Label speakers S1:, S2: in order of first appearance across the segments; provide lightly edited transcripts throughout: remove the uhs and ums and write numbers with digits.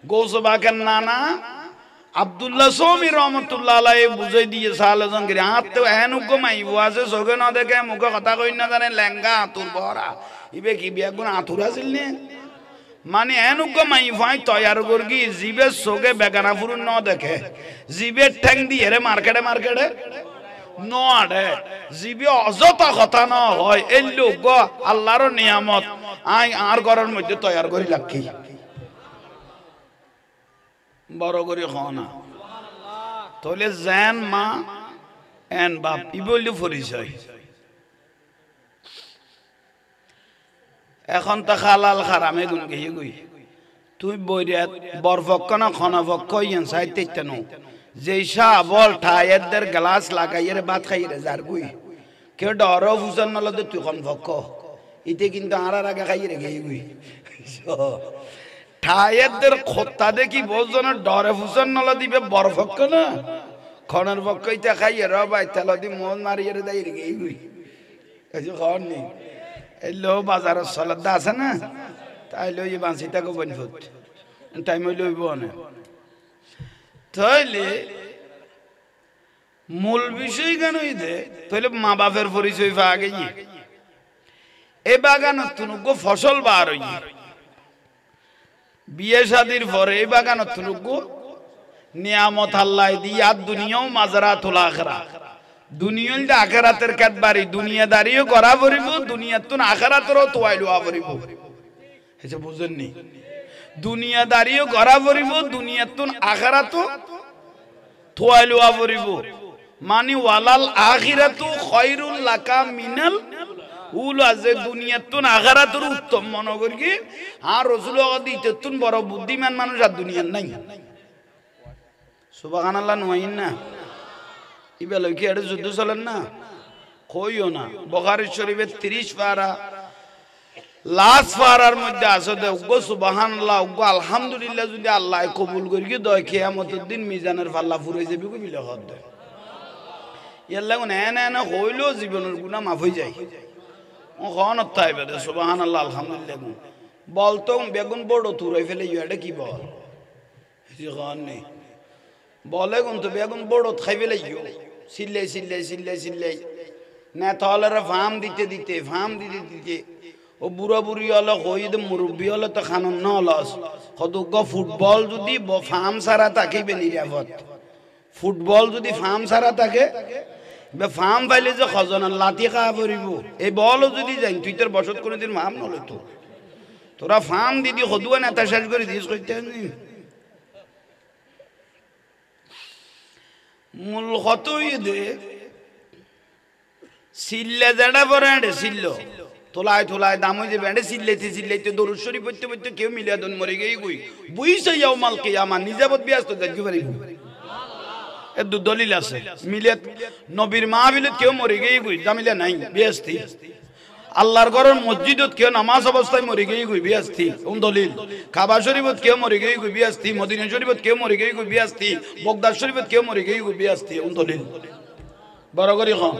S1: গৌসবাকের নানা আব্দুল্লাহ সৌমি রহমতুল্লাহ আলাইহি বুঝাই দিয়েছে আলোচনা করে হাত তো এনুক মাইব আছে চোখে না দেখে মুখে কথা কই না জানে লেঙ্গা আতুর বহরা ইবে কি বেগুন আতুর আছিল নে মানে এনুক মাই ভাই তৈয়ার করগি জিবে চোখে বেগানা ফুরুন ন দেখে জিবে ঠ্যাং দিয়ে রে মার্কেটে মার্কেটে ন আড়ে জিবে অযথা কথা ন হয় এই লোক আল্লাহর নিয়ামত আই আর ঘরের মধ্যে তৈয়ার করি লাকি বড় করে খাওয়া তাহলে জেন মা এন বাপ ই বললে পরিচয় এখন তো খালাল খারামে গুন গিয়ে গুই তুই বইরিয়াত বরফক্ক না খনফক্ক ইয়েন সাইতে নো যেই শাহ বল ঠায়েরদের গ্লাস লাগাইয়ের ভাত খাইয়ে যার গুই কেউ ডর ফুসন নলদে তুই খনফক্ক ইতে কিন্তু আর আগে খাইয়ে গিয়ে গুই ঠায়েরদের খোত্তা দেখি বোঝন ডরে ফুসন নল দিবে বরফক্ক না খনের পক্ষ ইতে খাইয়ে র ভাই তেল দি মন মারিয়ে দেয় গিয়ে গুই কিছু খাওয়ার নেই এই লো বাজারের সলাদ আছে না তাই লই বাঁচিটা গোপন ফুট টাইম লইব না তাইলে মূল বিষয় কেন দে তাহলে মা বাপের পরিচয় পাওয়া গেছে এ বাগানত তুনুক ফসল বার হই বিয়ে শাদির পরে এই বাগানত তুনুক নিয়ামত আল্লাহ দিয়া দুনিয়াও মাজরাতুল আখিরা দুনিয়াল দা আখিরাতের কাটবারি দুনিয়াদারিও করা পড়িব দুনিয়াতুন আখিরাতেরও তোয়াইলো পড়িব এসে বুঝেননি দুনিয়াদারিও করা পড়িব দুনিয়াতুন আখিরাতও তোয়াইলো পড়িব মানে ওয়ালাল আখিরাতু খায়রুল লাকা মিনাল উলা যে দুনিয়াতুন আখিরাতের উত্তম মনে করি কি আর রাসূল দিতেতুন বড় বুদ্ধিমান মানুষ আর দুনিয়ার নাই সুবহানাল্লাহ নয়িন না ইবেল কি এটা যুদ্ধ চলেন না কইও না বুখারী শরীফের 30 পারা লাস্ট পারার মধ্যে আছে দেখো সুবহানাল্লাহ আলহামদুলিল্লাহ যদি আল্লাহ কবুল করি কি দয় কিয়ামতের দিন মিজানের পাল্লা ফুরাই যাবে কই বিলে হদ দে ইয়াল্লা কোন না না হইলো জীবনের গুনাহ মাফ হই যায় ও কোন তাইবে সুবহানাল্লাহ আলহামদুলিল্লাহ বলতো বেগুন বড় তুরাই ফেলে এটা কি বল জি গান নেই বলে কোন তো বেগুন বড় খাই ফেলে সিল্লে সিল্লে সিল্লে সিল্লে না তাহলে ফার্ম দিতে দিতে ও বুড়া বুড়ি হলো হইদ মুরব্বী হলো তো খানন না লস কতক ফুটবল যদি ফার্ম সারা থাকে নিরাপদ ফুটবল যদি ফার্ম সারা থাকে ফার্ম পাইলে যে খজনার লাঠি খাওয়া পড়িব এই বলও যদি যাই তুই তোর বসত কোনোদিন ফার্ম নল তো তোরা ফার্ম দিদি সদুয়া নেতা শেষ করে দিস করতে মূল কতই দে সিল্লে যেটা পরে সিল্ল তোলায় তোলায় দাম হয়ে যাবে সিল্লাইতে দরুদ শরীফ পড়তে পড়তে কেউ মিলিয়া দন মরে গিয়ে গুই বুঝছে ইয়াউমাল কিয়ামা নিজাবত ব্যস্ত দেখতে পারি এর দলিল আছে মিলিয়াত নবীর মাহফিলত কেউ মরে গিয়ে গুই জামিলা নাই বিয়াস্তি আল্লাহর ঘরের মসজিদত কেউ নামাজ অবস্থায় মরে গিয়ে গুই বিয়াস্তি কোন দলিল কাবা শরীফত কেউ মরে গিয়ে গুই বিয়াস্তি মদিনা শরীফত কেউ মরে গিয়ে গুই বিয়াস্তি বগদাদ শরীফত কেউ মরে গিয়ে গুই বিয়াস্তি কোন দলিল বড় করি খান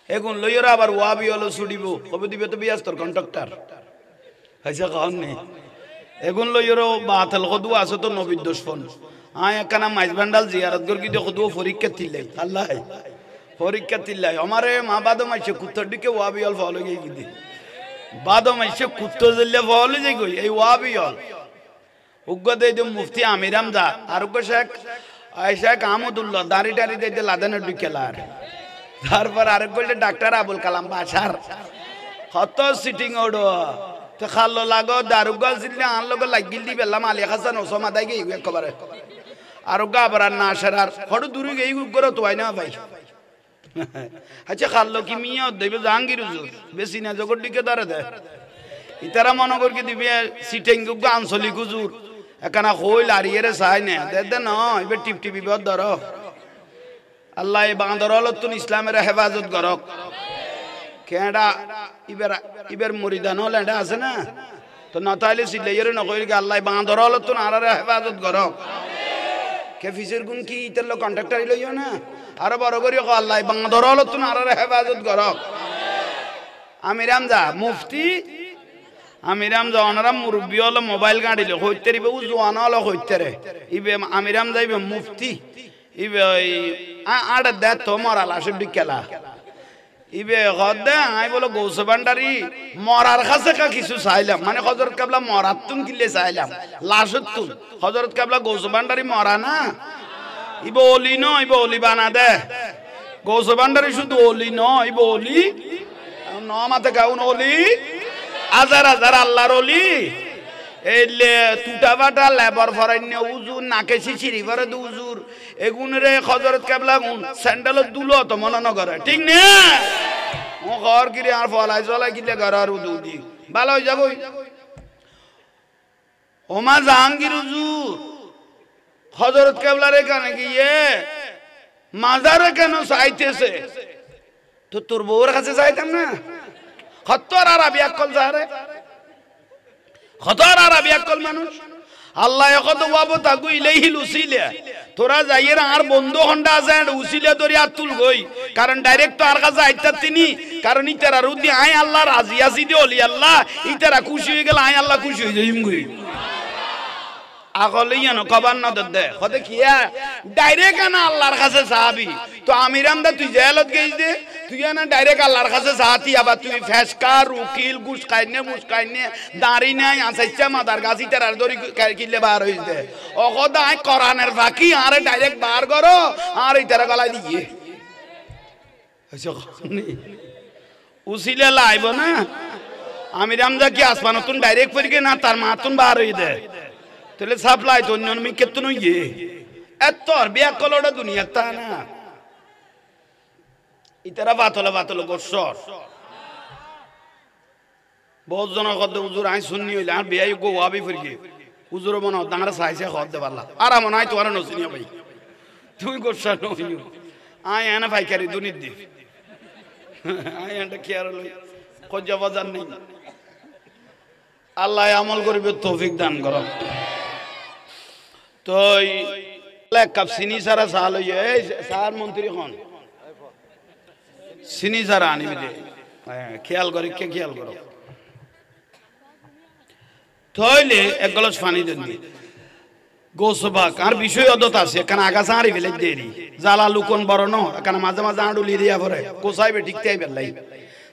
S1: এখন লইরা আবার ওয়াবি হলো ছুটিব কবে দিবে তো বিয়াস্তর কন্ট্রাক্টর হয়েছে খান নেই এখন লইরো বাতেল কদু আছে তো নবীর দুশ্মন আয় একখানা মাইজ ভান্ডাল জিয়ারত করি কদু পরীক্ষা তিল্লাই আল্লাহ পরীক্ষা তিল্লাই আমারে মা বাদম আইসে কুত্তর দিকে ওয়াবি হল ফল গিয়ে গিয়ে বাদম আইসে কুত্তর দিলে ফল যাই গই এই ওয়াবি হল উগ্র দেই মুফতি আমির হামজা আর উগ্র শেখ আহমদুল্লাহ দাড়ি টাড়ি দিতে লাদানের বিকেলার তারপর আরেক বলতে ডাক্তার আবুল কালাম বাসার কত সিটিং ওডো তো খালো লাগো দারুগা জিল্লে আন লোক লাগিল দি বেলাম আলী হাসান ওসমা দাই গই একবারে আর গা আবার না সারার ফটো দূরে গই গরো তো হয় না ভাই আচ্ছা খালো কি মিয়া দেবে জাহাঙ্গীর হুজুর বেশি না জগৎ দিকে ধরে দে ইতারা মনে কর কি দিবে সিটিং গো আঞ্চলিক হুজুর একানা হইল আরিয়ে চাই না দে না এবার টিপ টিপি বিপদ ধরো আল্লাহ এই বাঁদর হলতুন ইসলামের হেফাজত করক কেডা ইবার মুরিদান হল এটা আছে না তো না তাইলে সিলাইয়ের নকইল কি আল্লাহ বাঁদর হলতুন আর হেফাজত করক কে ফিসের গুণ কি ইতার লোক কন্ট্রাক্টর লইও না আর বড় করি আল্লাহ বাঁদর হলতুন আর হেফাজত করক আমির হামজা মুফতি আমিরাম জওয়ানারা মুরব্বী হলো মোবাইল গাড়িলে হইতে রিবে ও জওয়ান হলো হইতে রে ইবে আমিরাম যাইবে মুফতি ইবে আড় দে তো মরা লাশে বিকেলা ইবে গদে আই বলো গৌসে ভান্ডারি মরার কাছে কা কিছু চাইলাম মানে হযরত কেবলা মরাতুন কিলে চাইলাম লাশতুন হযরত কেবলা গৌসে ভান্ডারি মরা না ইবে ওলি ন ইবে ওলি বানা দে গৌসে ভান্ডারি শুধু ওলি ন ইবে ওলি ন মাতে গাউন ওলি হাজার হাজার আল্লাহর ওলি এলে টুটা বাটা লেবার ফরাইন্য উজুর নাকেশি সিঁড়ি ভরে দু উজুর এগুনরে হযরত কেবলা স্যান্ডেল দুলো তো মনে ন করে ঠিক না ও ঘর কিরে আর ফলাই চলাই কিলে ঘর আর উদুদি ভালো হয়ে যাবো ওমা জাহাঙ্গীর হুজুর হযরত কেবলার এখানে গিয়ে মাজারে কেন চাইতেছে তো তোর বউর কাছে চাইতাম না খত্তর আর আবি আকল যারে খতর আর আবি আকল মানুষ আল্লাহ কত বাবু তাকু ইলাইহিল উসিলা তোরা যাইয়ের আর বন্ধু হন্ডা আছে উসিলা ধরে আর তুল গই কারণ ডাইরেক্ট তো আর কাছে আইতা তিনি কারণ ইতারা রুদি আই আল্লাহ রাজি আছি দে ওলি আল্লাহ ইতারা খুশি হয়ে গেল আই আল্লাহ খুশি হয়ে যাইম গই আগলে ইয়ানো কবার না দে কত কিয়া ডাইরেক্ট না আল্লাহর কাছে সাহাবি তো আমিরাম দা তুই জেলত গেই দে তুই না ডাইরেক্ট আল্লাহর কাছে সাহাতি আবার তুই ফেসকার উকিল গুস কাইনে মুস কাইনে দাঁড়ি নাই আসাইছা মাদার গাছি তার দড়ি কিলে বার হইছ দে অগদা আই কোরআনের বাকি আরে ডাইরেক্ট বার করো আর ইতারা গলাই দিয়ে আচ্ছা উসিলে লাইব না আমিরাম দা কি আসমানতুন ডাইরেক্ট পড়গে না তার মাতুন বার হই দে তাহলে সাপ্লাই তো অন্য মি কেতন ইয়ে এত আর বিয়া কলটা দুনিয়া তা না ইতারা বাতলে গোসর বহুত জনের কত হুজুর আই শুননি হইলে আর বিয়াই গো ওয়াবি ফিরগে হুজুর মনে দাঁড়া চাইছে খদ দে পারলা আর মনে হয় তোমার নসিনিয়া ভাই তুই গোসর নইও আই এনা ফাইকারি দুনিত দি আই এন্ড কেয়ার লই কজ্জা বাজার নেই আল্লাহ আমল করিবে তৌফিক দান করো তো এক কাপ চিনি সারা চাল সার মন্ত্রী খন চিনি সারা আনিবি দে খেয়াল করি কে খেয়াল করো তাইলে এক গ্লাস পানি দেন দি গোসবাক আর বিষয় অদত আছে এখানে আগাছা আরি ফেলে দেরি জ্বালা লুকন বড় ন এখানে মাঝে মাঝে আঁড়ুলি দিয়া পরে গোসাইবে ঠিকতে বেলাই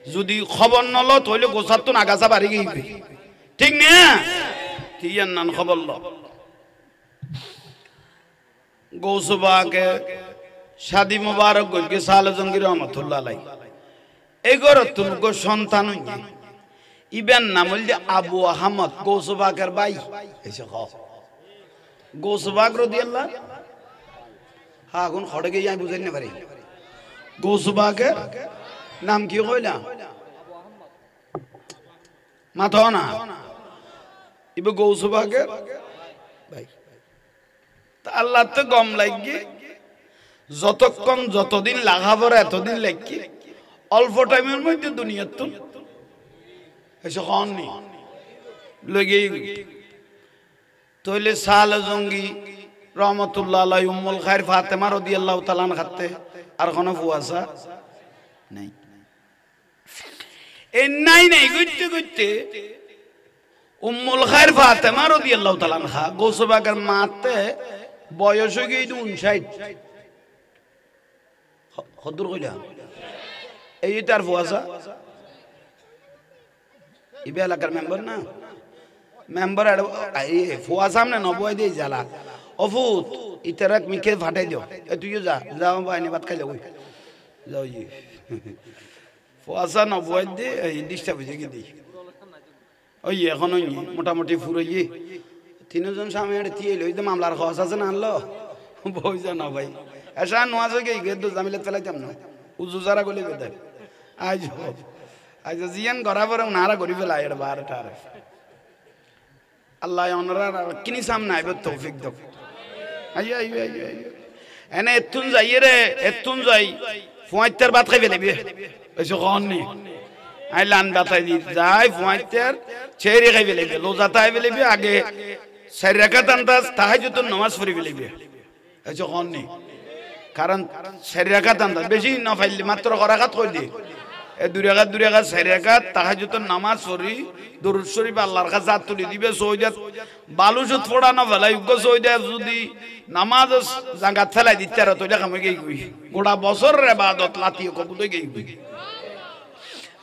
S1: যদি খবর নল তাহলে গোসার তো আগাছা বাড়ি গিয়ে ঠিক না তিয়ার নান খবর ল গৌসবাকে শাদি মুবারক গইকে সালে জঙ্গির রহমাতুল্লাহ আলাই এগর তুলক সন্তান হইছে ইবেন নাম হইল আবু আহমদ গৌসবাকের ভাই এসে খ গৌসবাক রাদিয়াল্লাহু হ্যাঁ এখন খড়ে গিয়ে আমি বুঝাই না পারি গৌসবাকের নাম কি কইলা মাথা না ইবে গৌসবাকের ভাই আল্লাহ তো গম লাগি যতক্ষণ যতদিন লাগাবো এতদিন লাগি অল্প টাইমের মধ্যে দুনিয়ার তো এসে কন নি লেগে তইলে সাল জঙ্গি রহমতুল্লাহ আলাই উম্মুল খায়র ফাতেমা রাদিয়াল্লাহু তাআলা খাতে আর কোন ফুয়াসা নাই এ নাই গুইতে গুইতে উম্মুল খায়র ফাতেমা রাদিয়াল্লাহু তাআলা খা গৌসবাকের মাতে বয়স হয়ে গিয়ে 59 কদর কইলা এই তার ফুয়াসা ইবে এলাকার মেম্বার না মেম্বার এই ফুয়া সামনে নবয় দিয়ে জ্বালা অফুত ইতারাক মিকে ফাটাই দিও এ তুইও যা যাও বাইনি ভাত খাইলে ওই যাও জি ফুয়াসা নবয় দিয়ে এই ডিস্টার্ব হয়ে গিয়ে ওই এখন ওই মোটামুটি ফুরোই তিনজন স্বামী দিয়ে লই তো মামলার খরচ আছে না আনলো বই জানা ভাই এসা নোয়াজ হয়ে গিয়ে দু জামিলে চালাইতাম না উজু যারা গলি বেদায় আজ জিয়ান গড়া পরে উনারা গড়ি ফেলাই এর বারোটা আল্লাহ ওনারা কিনি সামনে আইব তৌফিক দাও আইও আইও আইও এনে এতুন যাই রে এতুন যাই ফুয়াইতের ভাত খাই ফেলেবি এসে কন নি আই লান বাতাই দি যাই ফুয়াইতের ছেড়ে খাই ফেলেবি লোজাতা আই ফেলেবি আগে 4 রাকাত আন্দাজ তাহাজ্জুদ নামাজ পড়ি ফেলেবি এসে কন নি কারণ 4 রাকাত আন্দাজ বেশি না ফাইলি মাত্র রাকাত কই দি এ দুই রাকাত 4 রাকাত তাহাজ্জুদের নামাজ পড়ি দরুদ শরীফ আল্লাহর কাছে হাত তুলে দিবে সৌজাত বালুজত ফোড়ানো ফেলাই উগ্র সৌজাত যদি নামাজ জাঙ্গাত ফেলাই দিতে আর তোইটা কামে গেই কই গোটা বছরের ইবাদত লাতিয়ে কবুল গেই কই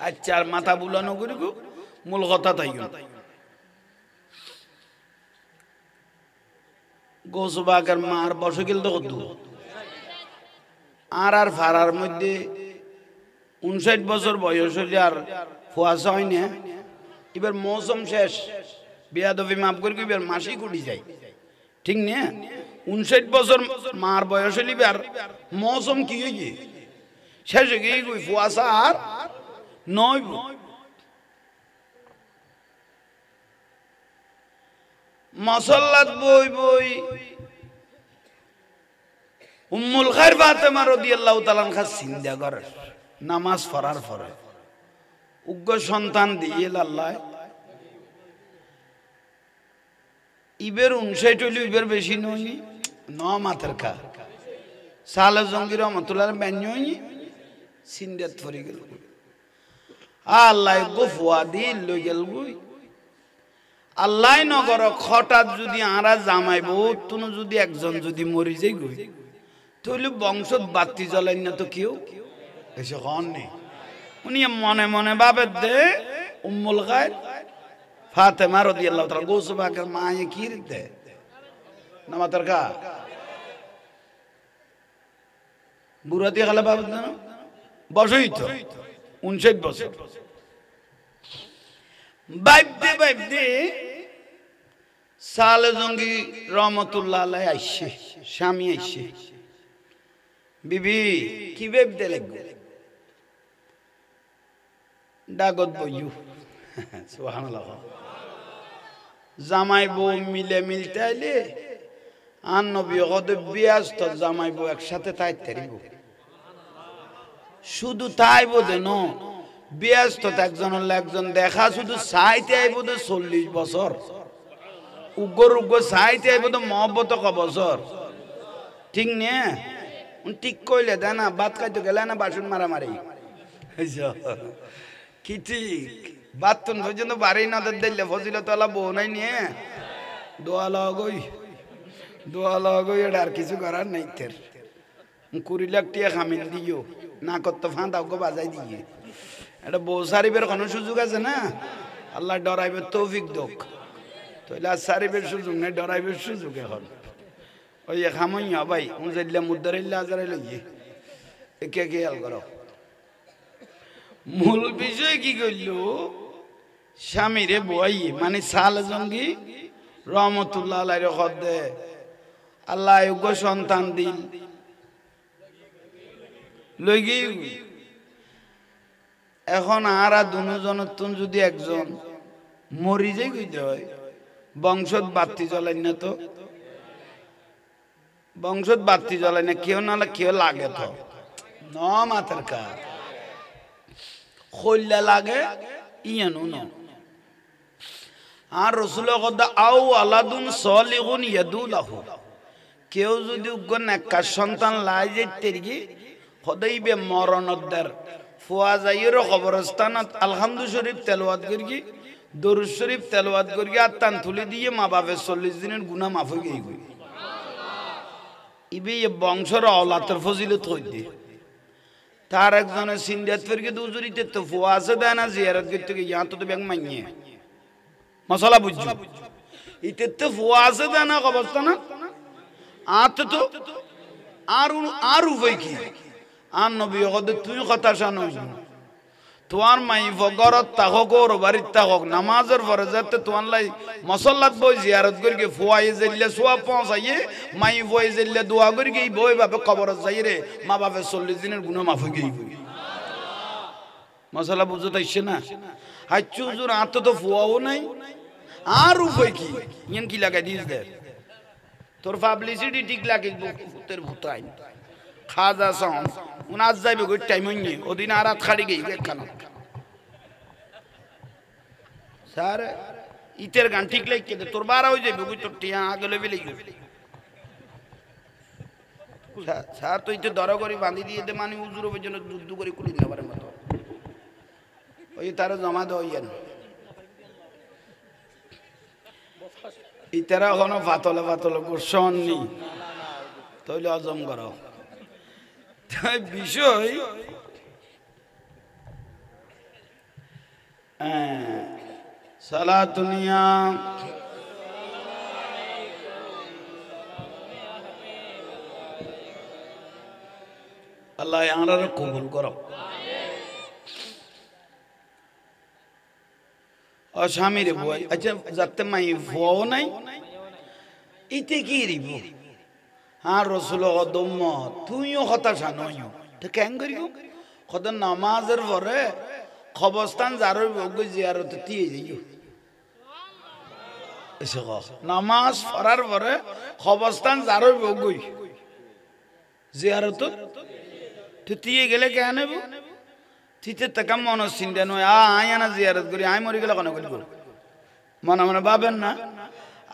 S1: আচ্ছা আর মাথা বুলানো করি গো মূল কথা তাই গোসবাকের মার বসে গেল তো কত আর ফারার মধ্যে 59 বছর বয়স হলে আর ফুয়াশা হয় না এবার মৌসুম শেষ বিয়াদবি মাফ করি এবার মাসি কুটি যায় ঠিক না 59 বছর মার বয়স হলে আর মৌসুম কি হয়ে শেষ হয়ে গিয়ে ফুয়াশা আর নয় মসল্লাত বই বই উম্মুল খায়র ফাতেমা রাদিয়াল্লাহু তাআলা আনহা চিন্তা করে নামাজ পড়ার পরে উগ্র সন্তান দিয়ে আল্লাহ ইবের 59 হইল ইবের বেশি নই ন মাথার খা সালে জঙ্গির রহমাতুল্লাহ বেঞ্জই সিন্দাত পড়ে গেল আল্লাহ গো ফুয়াদি লই গেল গই আল্লাহ নগর হঠাৎ যদি আরা জামাইব তুনো যদি একজন যদি মরি যাই গই তাহলে বংশত বাতি জ্বলাই না তো কেউ এসে কন নেই উনি মনে মনে ভাবে দে উম্মুল খায়র ফাতেমা রাদিয়াল্লাহু তাআলা গোসবাকের মায়ে কি দে নামাতার কা বুড়া দিয়ে খালা ভাবে না বসই তো 59 বছর বাইবদে সালে জঙ্গি রহমতুল্লাহ আলাইহি আইছে স্বামী আইছে বিবি কি বাইবদে লাগবে ডাগত বইউ সুবহানাল্লাহ জামাই বউ মিলে মিলতে আইলে আর নবী কত ব্যস্ত জামাই বউ একসাথে তাইতারিব শুধু তাই বোধে ন ব্যস্ত একজন একজন দেখা শুধু চাইতে আইব 40 বছর উগ্র উগ্র চাইতে আইব তো মহব্বত ক বছর ঠিক নে ঠিক কইলে দেয় না ভাত খাইতে গেলে না বাসন মারামারি কি ঠিক বাথরুম পর্যন্ত বাড়ি নজর দিলে ফজিলত আলা বউ নাই নিয়ে দোয়া লগই এটা আর কিছু করার নাই তের 20 লাখ টাকা খামিন দিও না করতে ফাঁদাও গো বাজাই দিয়ে এটা বউ সারিবের কোনো সুযোগ আছে না আল্লাহ ডরাইবের তৌফিক দোক তাহলে আর সারিবের সুযোগ নেই ডরাইবের সুযোগ এখন ওই খামই ভাই উজাইল্লা মুদারিল্লা আজারাই লইয়ে একে খেয়াল করো মূল বিষয় কি করল স্বামীরে বই মানে সাল জঙ্গি রহমতুল্লাহ আলাইহির খদ্দে আল্লাহ যোগ্য সন্তান দিল লই গিয়ে এখন আর দুজনের তুন যদি একজন মরি যাই কইতে হয় বংশত বাতি জ্বলাই না তো বংশত বাতি জ্বলাই না কেউ নাহলে কেউ লাগে তো ন মাথার কা খল্লা লাগে ইয়ানো ন আর রাসূল কদা আও আলাদুন সলিহুন ইয়াদুলাহু কেউ যদি উগ্র নেকা সন্তান লাই যাইতে গি হদাইবে মরণদ্দার ফুয়া যাইরো কবরস্থানত আলহামদু শরীফ তেলাওয়াত করি দরুদ শরীফ তেলাওয়াত করি আর তান তুলে দিয়ে মা বাপের 40 দিনের গুনাহ মাফ হয়ে গই ইবে বংশর আওলাতের ফজিলত হইতে তার একজনের সিন্দাত ফিরকে দুজুরিতে তো ফুয়া আছে দেয় না জিয়ারত করতে গিয়ে ইয়া তো ব্যাংক মাইয়ে মশলা বুঝছো ইতে তো ফুয়া আছে দেয় না কবরস্থান আত তো আর উপায় কি আর নবী কদ তুই কথা শানো তোমার মাই ফগরত তাহক ওর বাড়িতে তাহক নামাজের পরে যাতে তোমার লাই মসল্লাত বই জিয়ারত করি ফুয়াই জেলে সোয়া পৌঁছাইয়ে মাই বই জেলে দোয়া করি বই বাপে কবরত যাই রে মা বাপে 40 দিনের গুনাহ মাফ হয়ে গই মশলা বুঝতে তাইছে না হাচ্চু হুজুর আত তো ফুয়াও নাই আর উপায় কি ইয়ান কি লাগাই দিস দে তোর পাবলিসিটি ঠিক লাগে ভূতের ভূতাই খাজা সাম উনাজ যাইবে গই টাইম হইনি ওদিন আর রাত খাড়ি গই একখানা স্যার ইতের গান ঠিক লাগে তোর বারা হই যাবে গই তোর টিয়া আগে লইবে লাগবে স্যার তো ইতে দর করি বাঁধি দিয়ে দে মানে হুজুর পর্যন্ত যুদ্ধ করে কুলি না পারে মতো ওই তারা জমা দেন ইতারা কোনো পাতলে পাতলে গোসন নি তৈলে অজম করো বিষয় সালাতুনিয়া আল্লাহ আমরা কবুল করো স্বামীরে বই আচ্ছা যাতে মাই ভুয়াও নাই ইতে কি রিব হ্যাঁ রসুল অদম্য তুইও হতাশা নয় তো কেন করিব কত নামাজের পরে খবরস্থান যার জিয়ারত দিয়ে যাইও নামাজ পড়ার পরে খবরস্থান যার গই জিয়ারত দিয়ে গেলে কেন তিতে টাকা মনে চিন্তা নয় আয় না জিয়ারত করি আয় মরি গেলে কেন করি মনে মনে ভাবেন না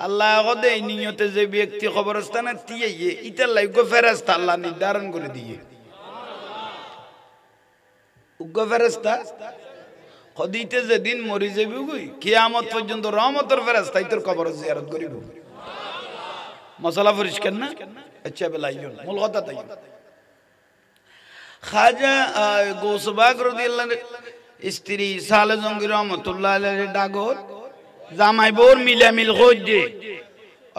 S1: আল্লাহ এই নিয়তে যে ব্যক্তি কবরস্থানে দিয়ে ইটার লাইগ ফেরেস্তা আল্লাহ নির্ধারণ করে দিয়ে উগ্র ফেরেস্তা কদিতে যেদিন মরি যাবি গই কিয়ামত পর্যন্ত রহমতের ফেরেস্তা তোর কবর জিয়ারত করিব মশলা পরিষ্কার না আচ্ছা বেলাইন মূল কথা তাই খাজা গৌসবাগ রাদিয়াল্লাহু স্ত্রী সালে জঙ্গির রহমতুল্লাহ আলাইহি ডাগর জামাই বোর মিলামিল কইদে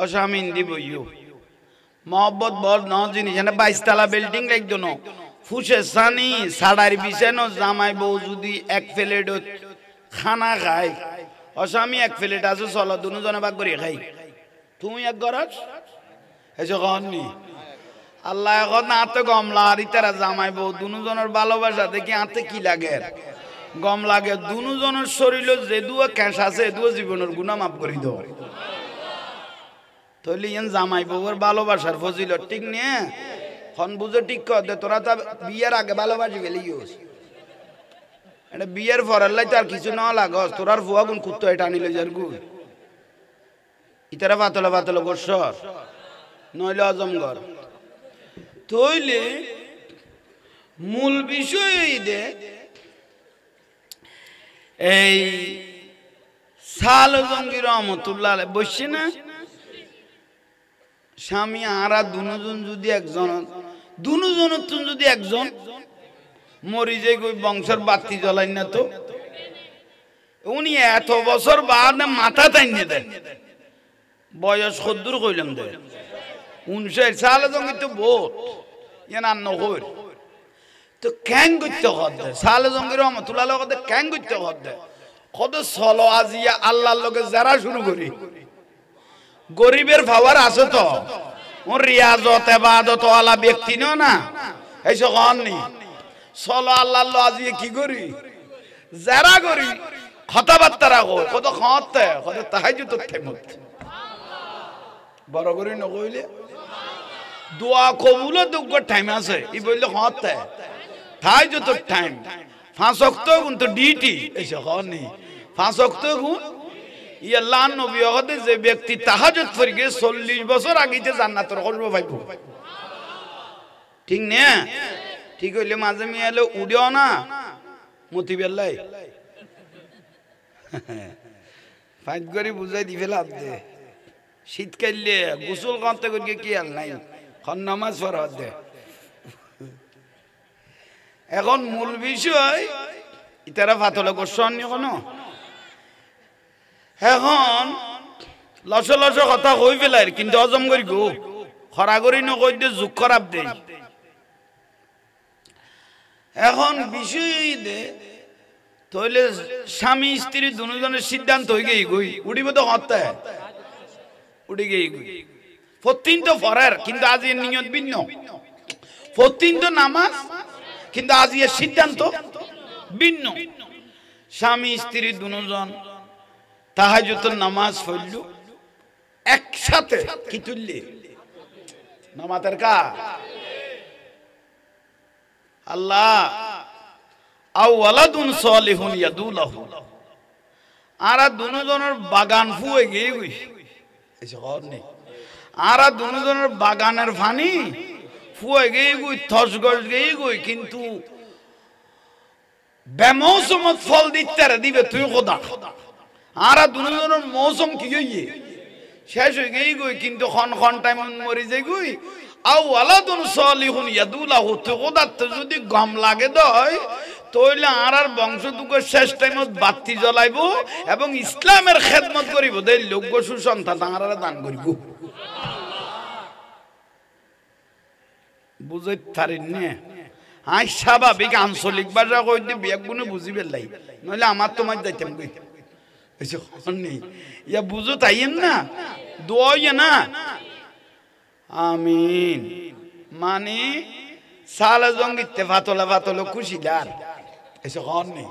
S1: অসামিন দিবইও মোহাম্মদ বল ন জিনিস না 22 তলা বিল্ডিং লাগতো না ফুসে সানি সাড়ার বিছানো জামাই বউ যদি এক প্লেট খানা খায় অসামি এক প্লেট আছে চলো দুজনে ভাগ করে খাই তুমি এক গরাস এসে কননি আল্লাহ এখন আতে গমলা আর ইতারা জামাই বউ দুজনের ভালোবাসা দেখি আতে কি লাগে গম লাগে দুজনের শরীরে যে দুয়া ক্যাশ আছে দুয়া জীবনের গুনাহ মাফ করে দাও তাহলে ইয়ান জামাই বউয়ের ভালোবাসার ফজিলত ঠিক নিয়ে খন বুঝে ঠিক কর দে তোরা তো বিয়ের আগে ভালোবাসি গেলিস এটা বিয়ের পরের লাই তার কিছু না লাগস তোরার ফুয়া গুণ কুত্তো এটা আনিলে যার গুণ ইতারা পাতলে পাতলে গোসর নইলে অজমগর তইলে মূল বিষয় দে এই সাল জঙ্গির রহমতুল্লাহ বসছে না স্বামী আরা দুজন যদি একজন দুজনের তো যদি একজন মরি যে বংশের বাতি জ্বলাই না তো উনি এত বছর বাদ মাথা টাইনে দেন বয়স কদ্দুর কইলাম দে 19 সাল জঙ্গি তো বহুত ইয়ান আর নহর তো ক্যাং করতে হতে সাল জঙ্গির রহমতুল্লাহ কথা ক্যাং করতে হতে কত চলো আজিয়া আল্লাহর লগে যারা শুরু করি গরিবের ভাবার আছে তো ও রিয়াজত ইবাদত ওয়ালা ব্যক্তি নয় না এইসব কননি চলো আল্লাহর লো আজিয়া কি করি যারা করি কথাবার্তা রাখো কত খতে কত তাহাজ্জুদ টাইমত বড় করি নকইলে দোয়া কবুলের দুগ্গ টাইম আছে ই বললে খতে তাহাজ্জুদ টাইম 5 ওয়াক্ত কিন্তু ডিউটি এইসব কননি 5 ওয়াক্ত গুণ ই আল্লাহ নবী হতে যে ব্যক্তি তাহাজ্জুদ পড়ে 40 বছর আগেতে জান্নাতের খবর পাইবো ঠিক না ঠিক হইলে মাঝে মিয়ালে উড়িও না মতি বেল্লাই ফাইট করে বুঝাই দি ফেলা দে শীতকালে গোসল করতে করি কি আর নাই খন নামাজ পড়া দে এখন মূল বিষয় ইতারা ফাতলে গোসন কোনো এখন লস লস কথা কই ফেলাই কিন্তু অজম করি গো খরা করি নকই দে যুগ খারাপ দে এখন বিষয় দে তাহলে স্বামী স্ত্রী দুজনের সিদ্ধান্ত হয়ে গেই গই উড়িব তো হতে উড়ি গেই গই প্রতিদিন তো ফরার কিন্তু আজ এর নিয়ত ভিন্ন প্রতিদিন তো নামাজ কিন্তু আজ এর সিদ্ধান্ত ভিন্ন স্বামী স্ত্রী দুজন তাহাজ্জুদের নামাজ পড়ল একসাথে কি তুললি নামাজের কা আল্লাহ আও ওয়ালাদুন সালিহুন ইয়াদুলাহু আরা দুজনের বাগান ফুয়ে গিয়ে গই এসে ঘর নেই আরা দুজনের বাগানের পানি ফুয়ে গিয়ে গই থস গস গিয়ে গই কিন্তু বেমৌসুমত ফল দিতে দিবে তুই খোদা আর দুজনের মৌসুম কি হইয়ে শেষ হয়ে গেই গই কিন্তু খন টাইম মরি যাই গই আও আলাদুন সালিহুন ইয়াদুলাহু তুই খোদা তো যদি গম লাগে দয় তাহলে আর বংশ দুঃখের শেষ টাইমত বাতি জ্বলাইব এবং ইসলামের খেদমত করিব দেই লোক সুসন্তান তাহারা দান করিব বুঝাই পারেন না আই স্বাভাবিক আঞ্চলিক ভাষা কই দিবি একগুণে বুঝিবে লাই নইলে আমার তোমার যাইতাম কই এসে নেই ইয়া বুঝো তাইয়েন না দোয়া না আমিন মানে সালা জঙ্গিতে ফাতলা ফাতলা খুশিদার এসে নেই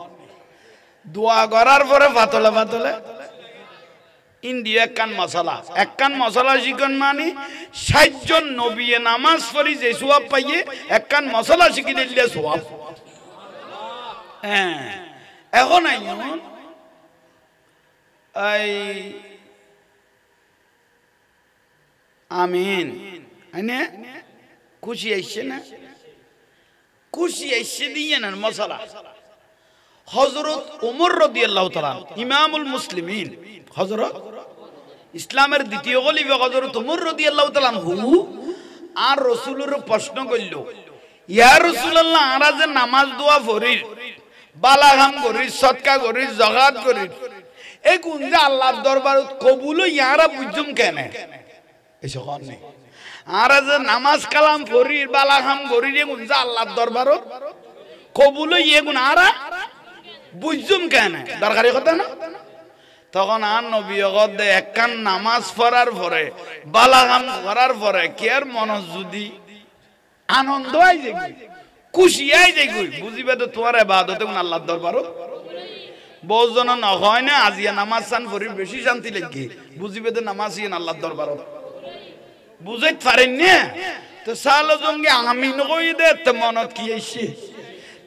S1: দোয়া করার পরে ফাতলা ফাতলা ইন্ডিয়া একখান মশলা শিখন মানে 60 জন নবী নামাজ পড়ি যে সওয়াব পাইয়ে একখান মশলা শিখি দিলে সওয়াব হ্যাঁ এখন এই আমিন আইনে খুশি আইছে না খুশি আইছে দিয়ে না মশলা হযরত ওমর রাদিয়াল্লাহু তাআলা ইমামুল মুসলিমিন হযরত ইসলামের দ্বিতীয় খলিফা হযরত ওমর রাদিয়াল্লাহু তাআলা আর রাসূলের প্রশ্ন কইল ইয়া রাসূলুল্লাহ আরা যে নামাজ দোয়া পড়ি বালাগাম করি সদকা করি যাকাত করি এই কোন যে আল্লাহর দরবারত কবুল ইয়ারা বুঝুম কেন এসে কোন নেই আরা যে নামাজ কালাম পড়ি বালাগাম করি রে কোন যে আল্লাহর দরবারত কবুল ইয়েগুন আরা বুঝুম কেন দরকারি কথা না তখন আর নবী গদে একখান নামাজ পড়ার পরে বালাগাম করার পরে কি আর মন যদি আনন্দ আই যাই খুশি আই যাই বুঝিবে তো তোমার ইবাদতে কোন আল্লাহর দরবারত বহুজন না হয় না আজিয়া নামাজ সান পড়ি বেশি শান্তি লাগে বুঝিবে তো নামাজ ইন আল্লাহর দরবারত বুঝাইত পারেন না তো সালো জঙ্গে আমিন কই দে তো মনত কি আইছে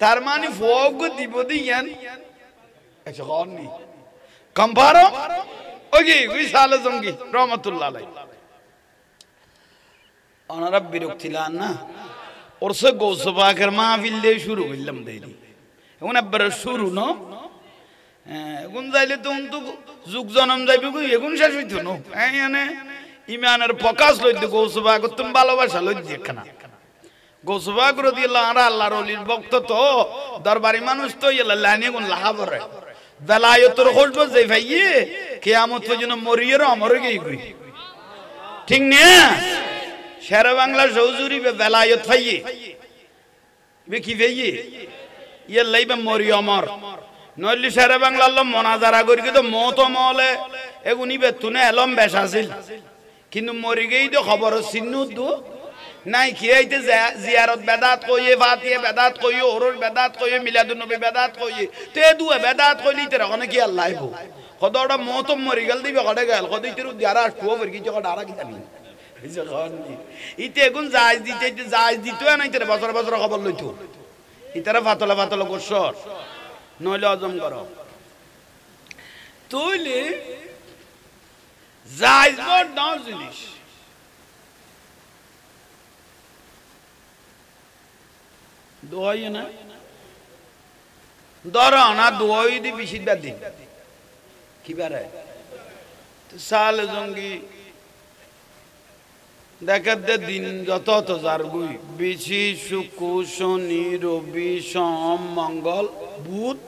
S1: তার মানে ভোগ দিব দিয়ান আচ্ছা কওনি কম্পারো ওকে ওই সালো জঙ্গি রহমাতুল্লাহ আলাইহি ওনারা বিরক্তি লান না ওরসে গৌস পাকের মাহফিল দিয়ে শুরু করলাম দেরি এখন একবার শুরু ন এখন যাইলে তো যুগ জনম যাইবে কই এখন শেষ হইতো ন এনে ইমানের প্রকাশ লইতে গৌস পাক তুমি ভালোবাসা লই দেখনা গৌস পাক রাদিয়াল্লাহু আনহু আল্লাহর ওলির ভক্ত তো দরবারি মানুষ তো ইলা লাইনে কোন লাহা পড়ে বেলায়েতের খুশবু যে ভাইয়ে কিয়ামত পর্যন্ত মরিয়ের আমরে গই ঠিক না শেরে বাংলা সৌজুরি বেলায়েত ভাইয়ে বে কি ভাইয়ে ইয়া লাইবা মরি আমর নইলে শেরে বাংলা আল্লাহ মোনাজারা করি তো মত মলে এগুনি বেতুনে এলম বেশ আছিল কিন্তু মরি গই তো খবর চিহ্ন দু নাই কি আইতে জিয়ারত বেদাত কইয়ে ফাতিয়ে বেদাত কইয়ে ওরর বেদাত কইয়ে মিলাদুন নবী বেদাত কইয়ে তে দুয়ে বেদাত কইলি তে রকনে কি আল্লাহ আইবো কতটা মত মরি গেল দিবে কডে গেল কত ইতের দিয়ারা টুও ফের কি জগা ডারা কি জানি ইজে খানি ইতে গুন জায়জ দিতে জায়জ দিতো না ইতে বছর বছর খবর লইতো ইতারা ফাতলা ফাতলা করছর নইলে হজম করো তুইলে জায়জ বড় দাও জিনিস দোয়াই না ধরো না দোয়াই দি বিশিদবার দিন কি বারে সাল জঙ্গি দেখার দিন যত তো যার গুই বিশি শুক্র শনি রবি সোম মঙ্গল বুধ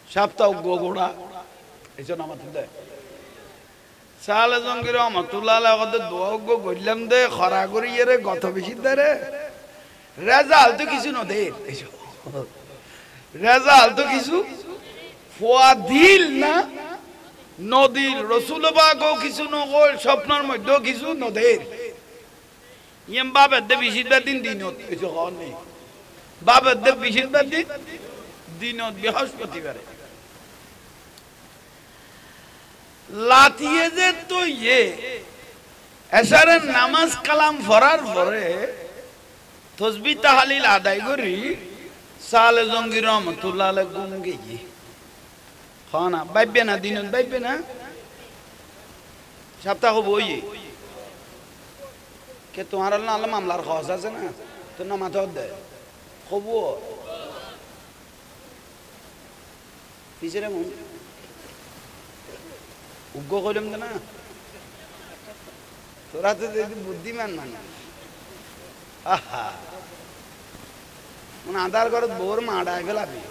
S1: সপ্তাহ গোড়া এইসব আমাদের দেয় সাল জঙ্গির রহমতুল্লাহ দোয়া গো করলাম দে খরা করি রে গত বেশি রে রেজাল্ট তো কিছু নদের রেজাল্ট তো কিছু ফুয়াদিল না নদীর রসুল বাগও কিছু নগর স্বপ্নের মধ্যেও কিছু নদের ইয়াম বাবার দে বিশিরবার দিন দিনত কিছু হওয়ার নেই বাবার দে বিশিরবার দিন দিনত বৃহস্পতিবারে লাতিয়ে যে তো ইয়ে এসারের নামাজ কালাম পড়ার পরে তসবি তাহালিল আদায় করি সালে জঙ্গি রহমতুল্লাহ আলাইহি গুম গেছি খানা বাইবে না দিনত বাইবে না সপ্তাহ বই কে তোমার আল্লাহ আল্লাহ মামলার খরচ আছে না তো না মাথা দেয় খবর পিছনে মন উগ্র কইলাম না তোরা তো বুদ্ধিমান মানে আহা মানে আধার ঘরত বোর মাডায় ফেলাবি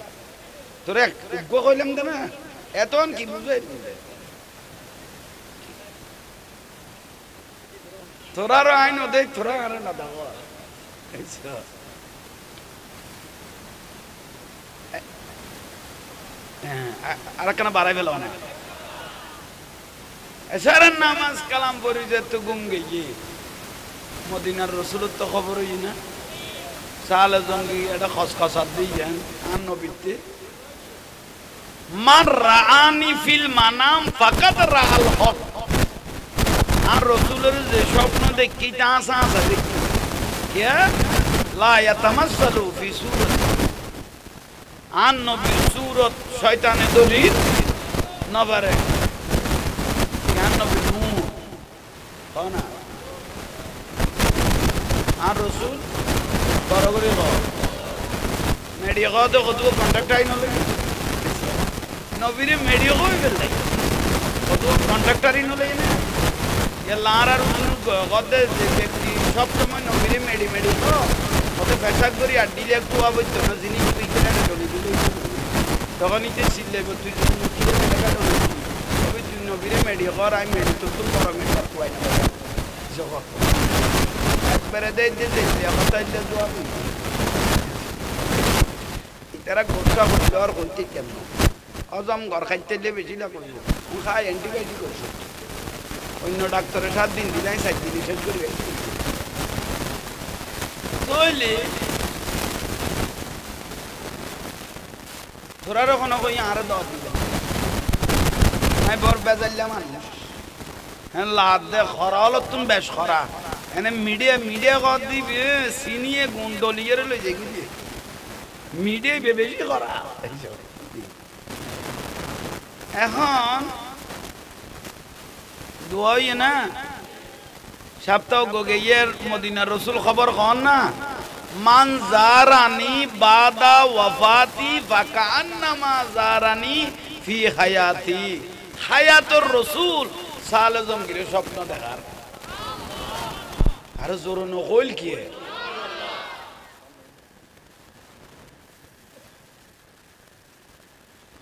S1: তোরা উগ্র কইলাম না এত কি বুঝে তোরারও আইন ওদের তোরা আর না দাও আর কেন বাড়াই ফেল না এসারের নামাজ কালাম পড়ি যে তো গুম গিয়ে মদিনার রসুলের তো খবর হই না সালে জঙ্গি এটা খসখসাত দিয়ে যান আর নবীতে মান রাআনি ফিল মানাম ফাকাত রাআল হক আর রসুলের যে স্বপ্ন দেখি চাঁসা আছে দেখি কে লা ইয়াতামাসসালু ফি সূরত আন নবীর সূরত শয়তানে দলিল না পারে জ্ঞান নবীর নূর না আর রসুল বড় করে মেডিয়া কত কত কন্ট্যাক্ট আই নলে নবীরে মেডিয়া কই ফেললে কত কন্ট্রাক্টরই নলে না এ লার আর গদে ব্যক্তি সব সময় নবীরে মেডি করো ওতে পেশাব করি আর ডিলে একটু আবদ্ধ না জিনিস পিছনে চলে দিলে তখন নিচে ছিলে তুই তবে তুই নবীরে মেডি কর আমি মেডি তো তুই বড় মেডি কুয়াই না জগৎ একবারে দে কথা দিলে জবাব তারা গোসা করছিল আর করতে কেন অজম ঘর খাইতে দিলে বেশি না করব খাই অ্যান্টিবায়োটিক করছে অন্য ডাক্তারের 7 দিন দিলাই 7 দিন শেষ করে তাহলে তোরা কোনো কই আর দাও দিলে আমি বড় বেজাইলাম মানুষ হ্যাঁ লাদ দে খরা হলো তুমি বেশ খরা এনে মিডিয়া কর দিবে সিনিয়ে গুন্ডলিয়ে লই যাই গিয়ে মিডিয়া বেশি করা এখন দোয়াই না সপ্তাহ গগেয়ের মদিনার রসুল খবর কন না মান জারানি বাদা ওয়াফাতি ফাকান্নামা জারানি ফি হায়াতি হায়াতুর রসুল সালে জমগিরে স্বপ্ন দেখার আর জোর নকল কি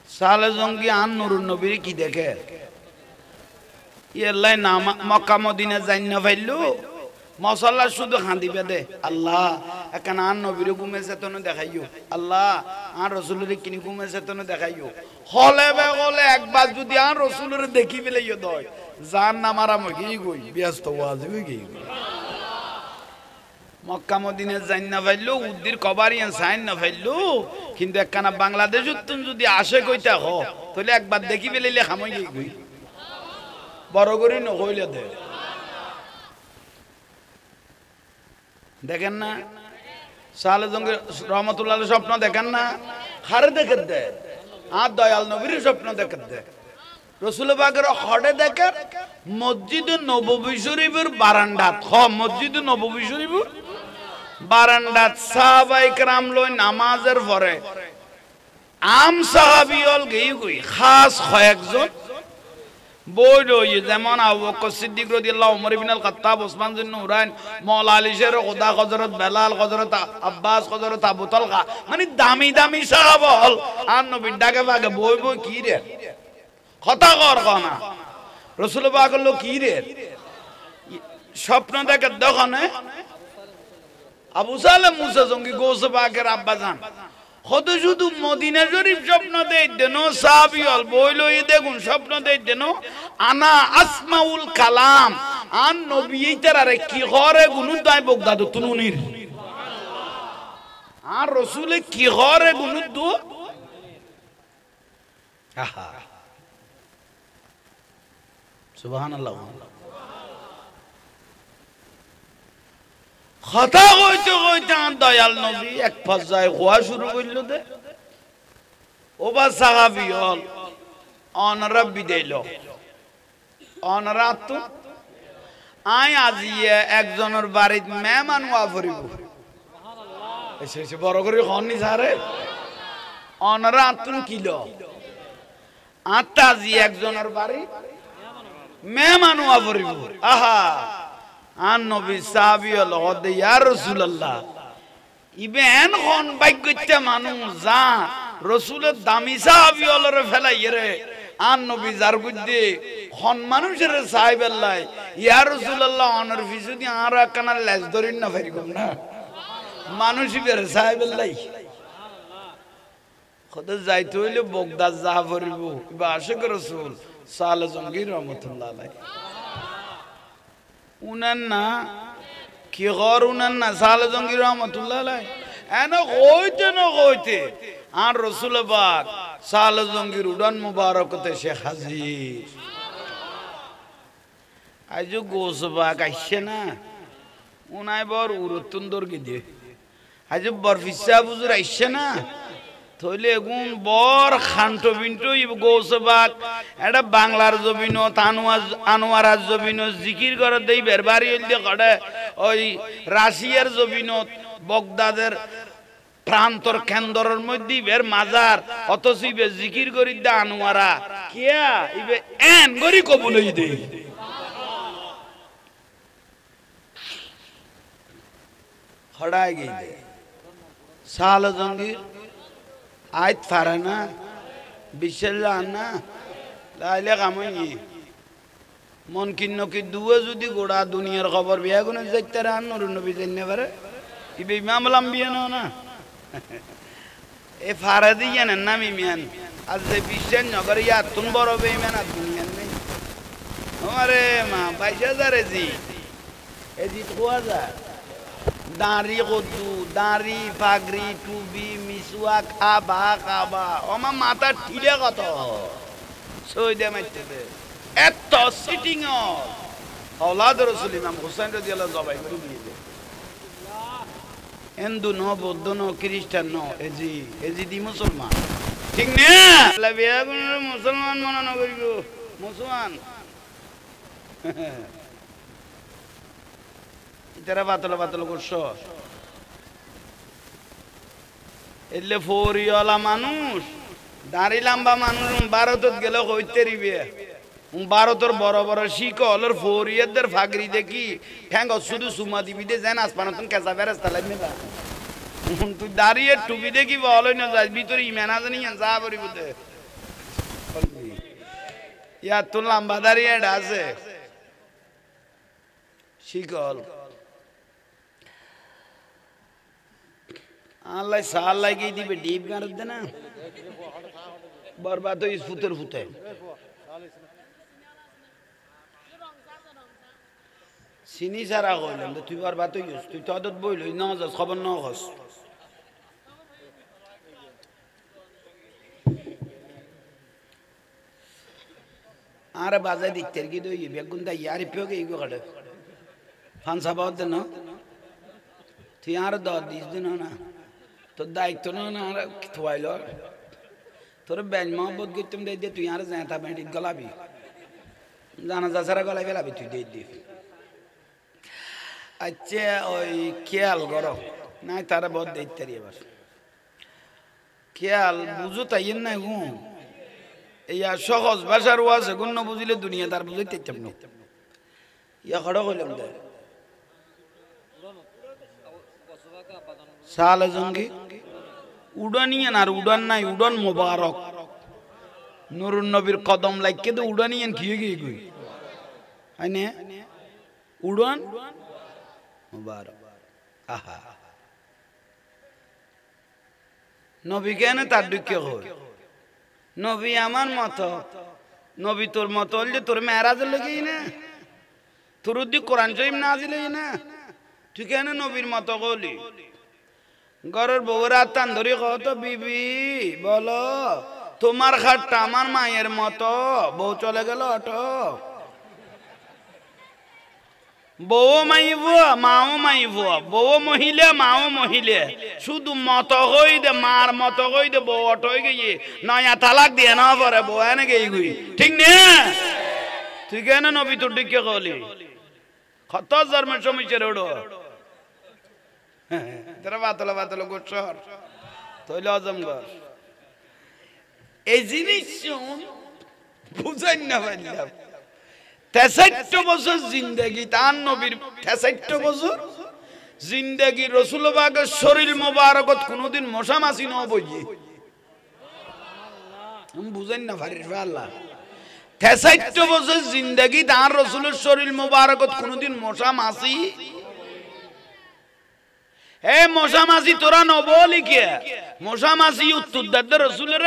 S1: সালে জঙ্গি আন নুরুন নবীর কি দেখে ইয়াল্লাই নাম মক্কা মদিনা যাই না পাইলো মশলা শুধু খাঁদি বেদে আল্লাহ এখন আন নবীর ঘুমেছে তো দেখাইও আল্লাহ আর রসুলের কিনি ঘুমেছে তো দেখাইও হলে বে হলে একবার যদি আর রসুলের দেখি পেলাইও দয় যার নাম আর আমি গিয়ে গই ব্যস্ত ওয়াজিবই গিয়ে মক্কা মদিনা যাই না পাইলো উদ্দির কবারিয়ান সাইন না পাইলো কিন্তু একখানা বাংলাদেশ তুমি যদি আসে কইতা হ তাহলে একবার দেখি পেলাইলে খামই গিয়ে গই বড় করি নকইলে দে দেখেন না সালে জঙ্গি রহমতুল্লাহ স্বপ্ন দেখেন না হারে দেখে দে আর দয়াল নবীর স্বপ্ন দেখে দে রসুল পাকের হড়ে দেখে মসজিদ নববী শরীফের বারান্দাত মসজিদ নববী শরীফের বারান্দাত সাহাবায়ে কেরাম লই নামাজের পরে আম সাহাবীল গই গই খাস কয়েকজন বইলো যেমন আবু বকর সিদ্দিক রাদিয়াল্লাহু উমর ইবনে আল খাত্তাব ওসমান বিন নুরাইন মাওলা আলী শের খুদা হযরত বেলাল হযরত আব্বাস হযরত আবু তালহা মানে দামি সাহাবা হল আর নবী ডাকে ভাগে বই কি রে কথা কর না রাসূল পাক হলো কি রে স্বপ্ন দেখে দোকানে আবু সালেম মুসা জঙ্গি গোস পাকের আব্বা জান কত শুধু মদিনা শরীফ স্বপ্ন দেই দেন সাহাবী হল বইলো দেখুন স্বপ্ন দেই দেন আনা আসমাউল কালাম আন নবী তারারে কি করে গুনু তাই বগদাদ তুনুনির আর রাসূলে কি করে গুনু দু আহা সুবহানাল্লাহ কথা কইতে দয়াল নবী এক পর্যায়ে খোয়া শুরু করল দে ওবা সাহাবী হল অনরা বিদাইল অনরা তো আই আজিয়ে একজনের বাড়িতে মেহমান ওয়া ফরিব সুবহানাল্লাহ এসে বড় করে হননি সারে অনরা তুন কিলো আত্মাজি একজনের বাড়ি মেহমান হওয়া পড়িব আহা আন নবী সাহাবী লগত ইয়া রাসূলুল্লাহ ইবেন কোন ভাগ্যটা মানুষ যা রাসূলের দামি সাহাবী হলরে ফেলাই রে আন নবী যার গুদ্দে কোন মানুষের সাহেব আল্লাহ ইয়া রাসূলুল্লাহ অনর ফিসুদি আর কানা লেজ ধরিন না ফেরিগম না মানুষই বের সাহেব আল্লাহ খোদা যাইতে হইলে বগদাদ যা পড়িব বা আশিক রাসূল সালে জঙ্গির রহমাতুল্লাহ আলাইহি উনান না কি গর উনান না সালে জঙ্গির রহমাতুল্লাহ আলাইহি এনে কইতে আর রাসূল পাক সালে জঙ্গির উড়ান মুবারকতে শেখ হাজির আজও গোসবা কাইছে না উনাই বর উরতুন্দর গিয়ে আজও বরফিসা বুজুর আইছে না থইলে এগুন বর খান্টো বিন্টো গৌসবাক এটা বাংলার জমিন আনোয়ারার জমিন জিকির করে দেই বেরবারি হইলে কড়ে ওই রাশিয়ার জমিন বগদাদের প্রান্তর কেন্দ্রের মধ্যে বের মাজার অথচ ইবে জিকির করি দা আনোয়ারা কিয়া ইবে এন গরি কবুল হই দেই খড়ায় গই সাল জঙ্গির আইত ফারে না বিশাল না লাইলে কামই মন কিন্ন কি দুয়ে যদি গোড়া দুনিয়ার খবর বিয়া গুনে যাইতে রান নুরুন নবী জাননে পারে কি ইমাম লাম্বিয়া না এ ফারে দিয়ে না নামি মিয়ান আজ যে বিশাল নগর ইয়া তুন বড় বেঈমান আর দুনিয়ার নেই আমারে মা 22000 জি এজি 3000 দাঁড়ি কদু দাঁড়ি পাগড়ি টুবি মিসুয়া খাবা আমার মাথা ঠিলে কত সইদে মাইতে এত সিটিং আওলাদ রাসূল ইমাম হুসাইন রাদিয়াল্লাহু জবাই করে দিয়েছে হিন্দু ন বৌদ্ধ ন খ্রিস্টান ন এজি দি মুসলমান ঠিক না লাবিয়া মুসলমান মনে না করিব মুসলমান তেরা বাতল করছো এলে ফরিওয়ালা মানুষ দাড়ি লম্বা মানুষ ভারতত গেলে কইতে রিবে ভারতের বড় বড় শিকলের ফরিয়াদের ফাগরি দেখি ঠ্যাঙ্গ শুধু সুমা দিবি দে যেন আসপানতন কেঁচা বেরেস্তা লাগবে না তুই দাঁড়িয়ে টুপি দেখি বলই না যাস ভিতরে ইমান আছে নি যা পড়ি বুঝে ইয়া তো লম্বা দাঁড়িয়ে আছে শিকল আল্লাহ সাল লাগিয়ে দিবে ডিপ গাড় দে না বরবাদ হইস ফুতের ফুতে চিনি সারা কইলাম তুই বরবাদ হইস তুই তো আদত বইল না যাস খবর না হস আরে বাজাই দিতে কি দই বেগুন দা ইয়ার পিওকে ইগো কাটে ফান সাবাদ দে না তুই আর দর দিস দিন না তোর দায়িত্ব না আর থুয়াইল তোর ব্যান মহব্বত করতাম দিয়ে তুই আর জাঁতা ব্যান্ড গলাবি জানা যা সারা গলাই ফেলাবি তুই দিয়ে আচ্ছা ওই খেয়াল করো নাই তারা বহুত দায়িত্ব এবার খেয়াল বুঝো তাই না গু ইয়া সহজ ভাষার আছে গুণ না বুঝিলে দুনিয়া তার বুঝাইতে চাম না ইয়া খড় কইলাম দে সালে জঙ্গি উড়ানিয়ান আর উড়ান নাই উড়ান মোবারক নুরুন নবীর কদম লাইকে তো উড়ানিয়ান খেয়ে গিয়ে গই আইনে উড়ান মোবারক আহা নবী কেন তার দুঃখে হই নবী আমার মতো নবী তোর মতো হলে তোর মেরাজ লাগেই না তোর উদ্দি কোরআন শরীফ নাজিলেই না তুই কেন নবীর মতো গলি ঘরের বউরা তান ধরি কত বিবি বলো তোমার খাটটা আমার মায়ের মতো বউ চলে গেল অটো বউ মাইব মাও মাইব বউ মহিলা মাও মহিলা শুধু মত হই দে মার মত হই দে বউ অটো হয়ে গিয়ে নয়া তালাক দিয়ে না পরে বউ এনে গেই গুই ঠিক না তুই কেন নবী তোর দিকে গলি কত জন্মের সমস্যা রোড তোরা বাতল গোসর তৈল অজমগর এই জিনিস বুঝেন না পারলাম 63 বছর জিন্দেগি তার নবীর 63 বছর জিন্দেগি রাসূল পাকের শরীর মোবারকত কোনদিন মশা মাছি ন বইয়ে বুঝেন না ফারিস ভাই আল্লাহ 63 বছর জিন্দেগি তার রাসূলের শরীর মোবারকত কোনদিন মশা মাছি এ মশা মাছি তোরা ন বলি কে মশা মাছি উত্তর দাদা রাসূলের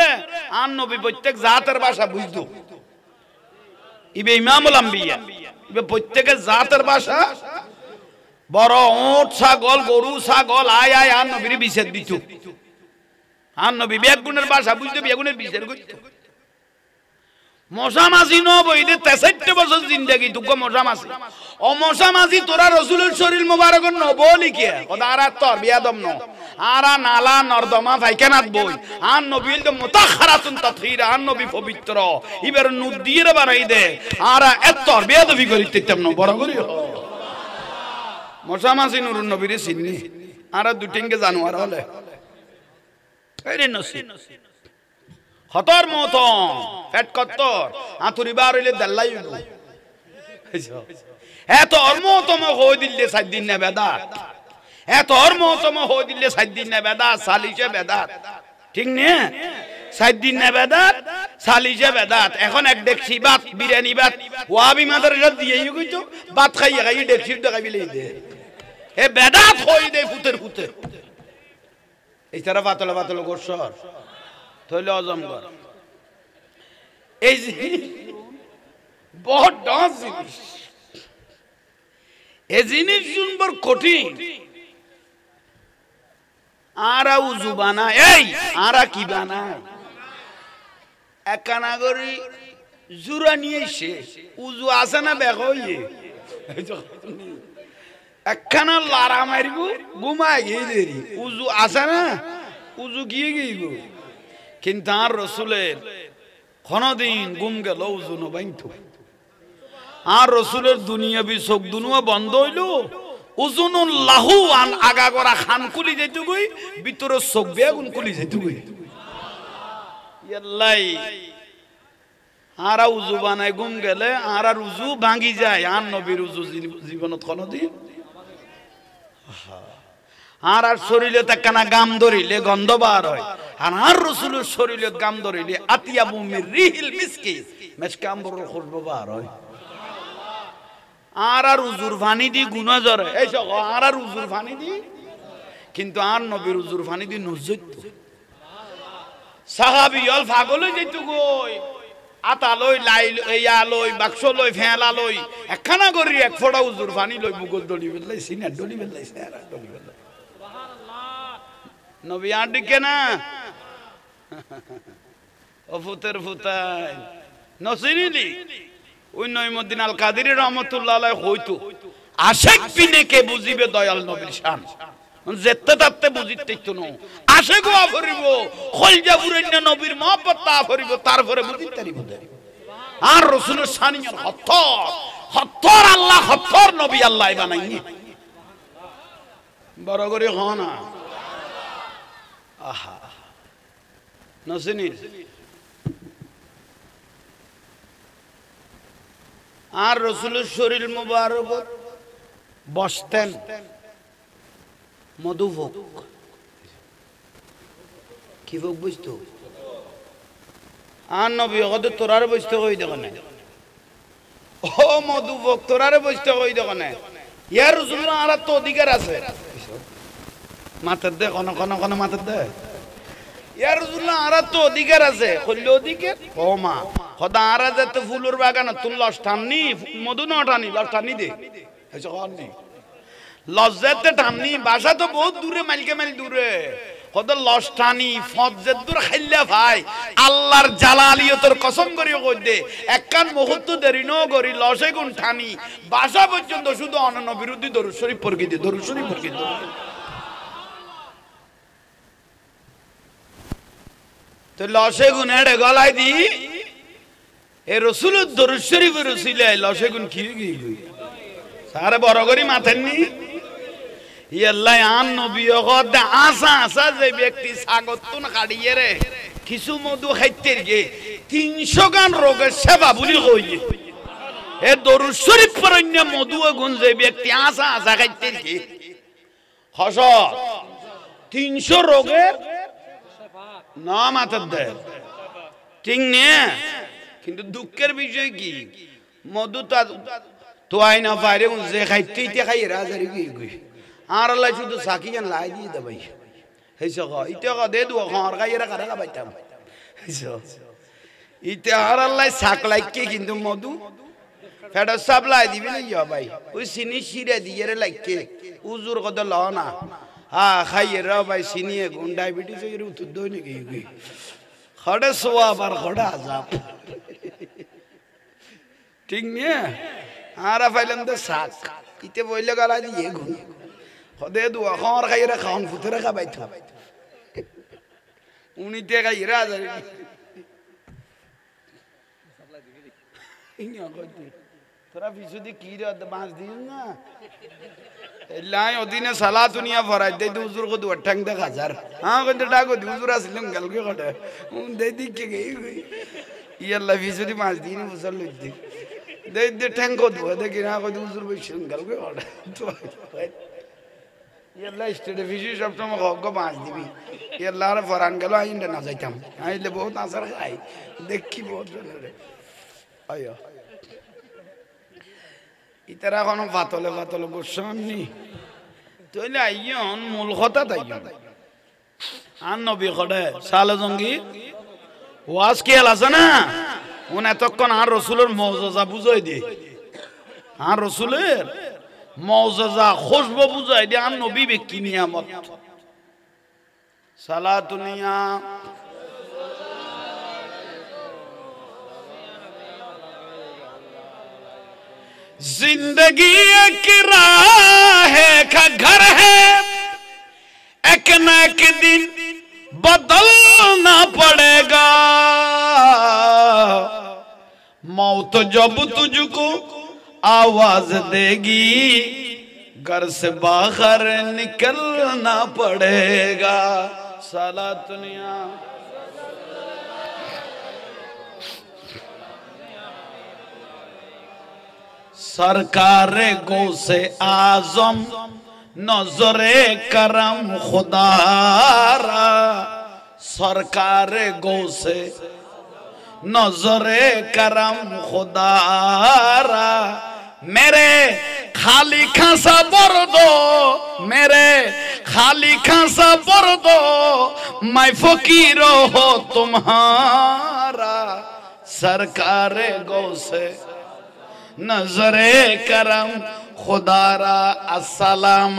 S1: আর নবী প্রত্যেক জাতের ভাষা বুঝতো ইবে ইমামুল আম্বিয়া ইবে প্রত্যেকের জাতের ভাষা বড় ওট ছাগল গরু ছাগল আয় আয় আর নবীর বিচার দিত আর নবী বেগুনের ভাষা বুঝতে বেগুনের বিচার করত মশা মাছি ন বইলে 63 বছর জিন্দেগি তুক মশা মাছি ও মশা মাছি তোরা রাসূলের শরীর মোবারক ন বলি কে ওদারা তোর বিয়াদম ন আরা নালা নর্দমা ফাইকানাত বই আর নবী তো মুতাখারাতুন তাতহিরা আর নবী পবিত্র ইবার নদীর বানাই দে আরা এত বিয়াদবি করিতে তেমন বড় করি মশা মাছি নুরুন নবীর চিনি আরা দুটিঙ্গে জানোয়ার হলে এরে নসি খতর মত ফেট কত্তর আতুরি বার হইলে দেল্লাই হইল এত অর্মতম হই দিলে 7 দিন না বেদাত এত অর্মতম হই দিলে 7 দিন না বেদাত সালিশে বেদাত ঠিক না 7 দিন না বেদাত সালিশে বেদাত এখন এক দেখছি ভাত বিরিয়ানি ভাত ওয়াবি মাদারসা দিয়েই কইতো ভাত খাইয়া খাই দেখছি দেখাইলে দে এ বেদাত হই দে ফুতের ফুতে এই তারা পাতলা পাতলা গোসর তইলে অজমগর এই বহুত ডান্স জিনিস এই জিনিস শুনবার কঠিন আরা উজু বানায় এই আরা কি বানায় একখানা করি জুরা নিয়ে শেষ উজু আছে না বেগ হইয়ে একখানা লারা মারিব ঘুমায় গিয়ে দেরি উজু আছে না উজু গিয়ে গিয়ে কিন্তু আর রসুলের কোনদিন গুম গেল উজু নবাইতো আর রসুলের দুনিয়াবি চোখ দুনুয়া বন্ধ হইল উজুনুল লাহু আন আগা করা খান কুলি যাইতো গই ভিতরে চোখ বেগুন কুলি যাইতো গই ইয়াল্লাই আরা উজু বানায় গুম গেলে আর উজু ভাঙি যায় আর নবীর উজু জীবনত কোনদিন আর শরীরে একখানা গাম ধরিলে গন্ধ বার হয় আর রাসূলের শরীরে গাম ধরিলে আতিয়াবু মির রিহিল মিসকি মিসকে আম্বরের খুশবু বার হয় আর উজুর পানি দি গুনাহ জরে এই সব আর উজুর পানি দি কিন্তু আর নবীর উজুর পানি দি নজত সাহাবী অল পাগল হয়ে যাইতো গই আতা লই লাই ইয়া লই বাক্স লই ফেলা লই একখানা করি এক ফোঁটা উজুর পানি লই মুগল দড়ি বেলাই সিনা দড়ি বেলাই সারা দড়ি বেলাই নবী আর দিকে না ও ফুতের ফুতাই নসিরিলি ওই নঈমুদ্দিন আল কাদেরী রহমাতুল্লাহ আলাইহি হইতো আশিক বিনে কে বুঝিবে দয়াল নবীর শান যেতে তাতে বুঝিতে তো ন আশিক ওয়া করিব খলজা পুরাইন নবীর মহব্বত তা করিব তারপরে বুঝিতে পারিব আর রাসূলের শানিয়ার হত্তর হত্তর আল্লাহ হত্তর নবী আল্লাহ বানাইনি বড় করে হনা আহা নসিনির আর রাসূলের শরীর মোবারক বসতেন মধুভোগ কি ভোগ বুঝতো আর নবী ওদের তোরারে বসতে কই দেখো না ও মধুভোগ তোরারে বসতে কই দেখো না ইয়ার রাসূলের আর তো অধিকার আছে মাথার দে কোন কোন কোন মাথার দে ইয়ার রাসূলুল্লাহ আর তো অধিকার আছে কইলে অধিকার ও মা খোদা আর যেতে ফুলের বাগান তুল লষ্টানি মধু নটানি লষ্টানি দে এসে কোন নেই লজ্জাতে টানি বাসা তো বহুত দূরে মাইলকে মাইল দূরে খোদা লষ্টানি ফজ্জের দূর খাইলা ভাই আল্লাহর জালালিয়তের কসম করি কই দে একখান মুহূর্ত দেরি ন করি লসে গুণ ঠানি বাসা পর্যন্ত শুধু অনন্য বিরোধী দরুদ শরীফ পড়কি দে দরুদ শরীফ পড়কি দে তো লসে গুণ এড়ে গলায় দি এ রাসূলের দরুদ শরীফের উসিলায় লসে গুণ কি গই সারে বড় করি মাথেননি ইয়াল্লাহ আন নবী গদ আসা আসা যে ব্যক্তি সাগতুন কাড়িয়ে রে কিছু মধু খাইতে গে 300 গান রোগের সেবা বলি কই এ দরুদ শরীফ পড়ন্য মধু গুণ যে ব্যক্তি আসা আসা খাইতে কি হস 300 রোগের না মাথার দেয় ঠিক নে কিন্তু দুঃখের বিষয় কি মধু তো আইনা পারে যে খাইতে খাই রাজারি কি আর আল্লাহ শুধু সাকি জান লাই দিয়ে দে ভাই হেসো ইতে দে দু খার গাইরা কারা বাইতাম হেসো ইতে আর আল্লাহ সাক লাইকে কিন্তু মধু ফেডা সাপ্লাই দিবি না ইয়া ভাই ওই সিনি শিরে দিয়ে লাইকে উজুর কত ল না হ্যাঁ খাইয়ে রা ভাই সিনি গুণ ডায়াবেটিস এর উত্তর দই নাকি খড়ে সোয়াব আর খড়ে আজাব ঠিক নিয়ে আর ফাইলাম তো শাক ইতে বইলে গলা দিয়ে গুণ খদে দুয়া খাওয়ার খাইয়ে খাওয়ান ফুটে রাখা বাইতো উনি তে খাইয়ে রাজা তোরা বিশুদ্ধি কি রে বাঁচ দিস না লাই অদিনে সালা দুনিয়া ভরাই দে হুজুর কো 28000 হ্যাঁ কিন্তু ডাকো হুজুর আসলেন গলকে কটে উন দে দিকে গই ইয়াল্লা বিশুদ্ধি মাছ দিন মুসল লইতে দে দে ঠ্যাঙ্গো দো দেখি না কো হুজুর বইছেন গলকে কটে তো ইয়াল্লা স্টেডে বিশু সব সময় হক মাছ দিবি ইয়াল্লা আর ফরান গেল আইন্ডা না যাইতাম আইলে বহুত আসার খাই দেখি বহুত রে আয়া ইতারা কোনো পাতলে পাতলে গোস্বামী তইলে আইয়ন মূল কথা তাইয়ন আন নবী খড়ে সালে জঙ্গি ওয়াজ কি আছে না উন এতক্ষণ আর রাসূলের মুজিজা বুঝাই দি আর রাসূলের মুজিজা খুশবু বুঝাই দি আর নবী বে কি নিয়ামত সালাতুনিয়া जिंदगी एक राह का घर है एक न एक दिन बदलना पड़ेगा मौत जब तुझको आवाज देगी घर से बाहर निकलना पड़ेगा साला दुनिया सरकार गो से आजम नजरे करम खुदारा सरकार गो से नजरे करम खुदारा मेरे खाली खासा भर दो मेरे खाली खासा भर दो मैं फकीर हो तुम्हारा सरकार गो से नजरे करम खुदारा अस्सलाम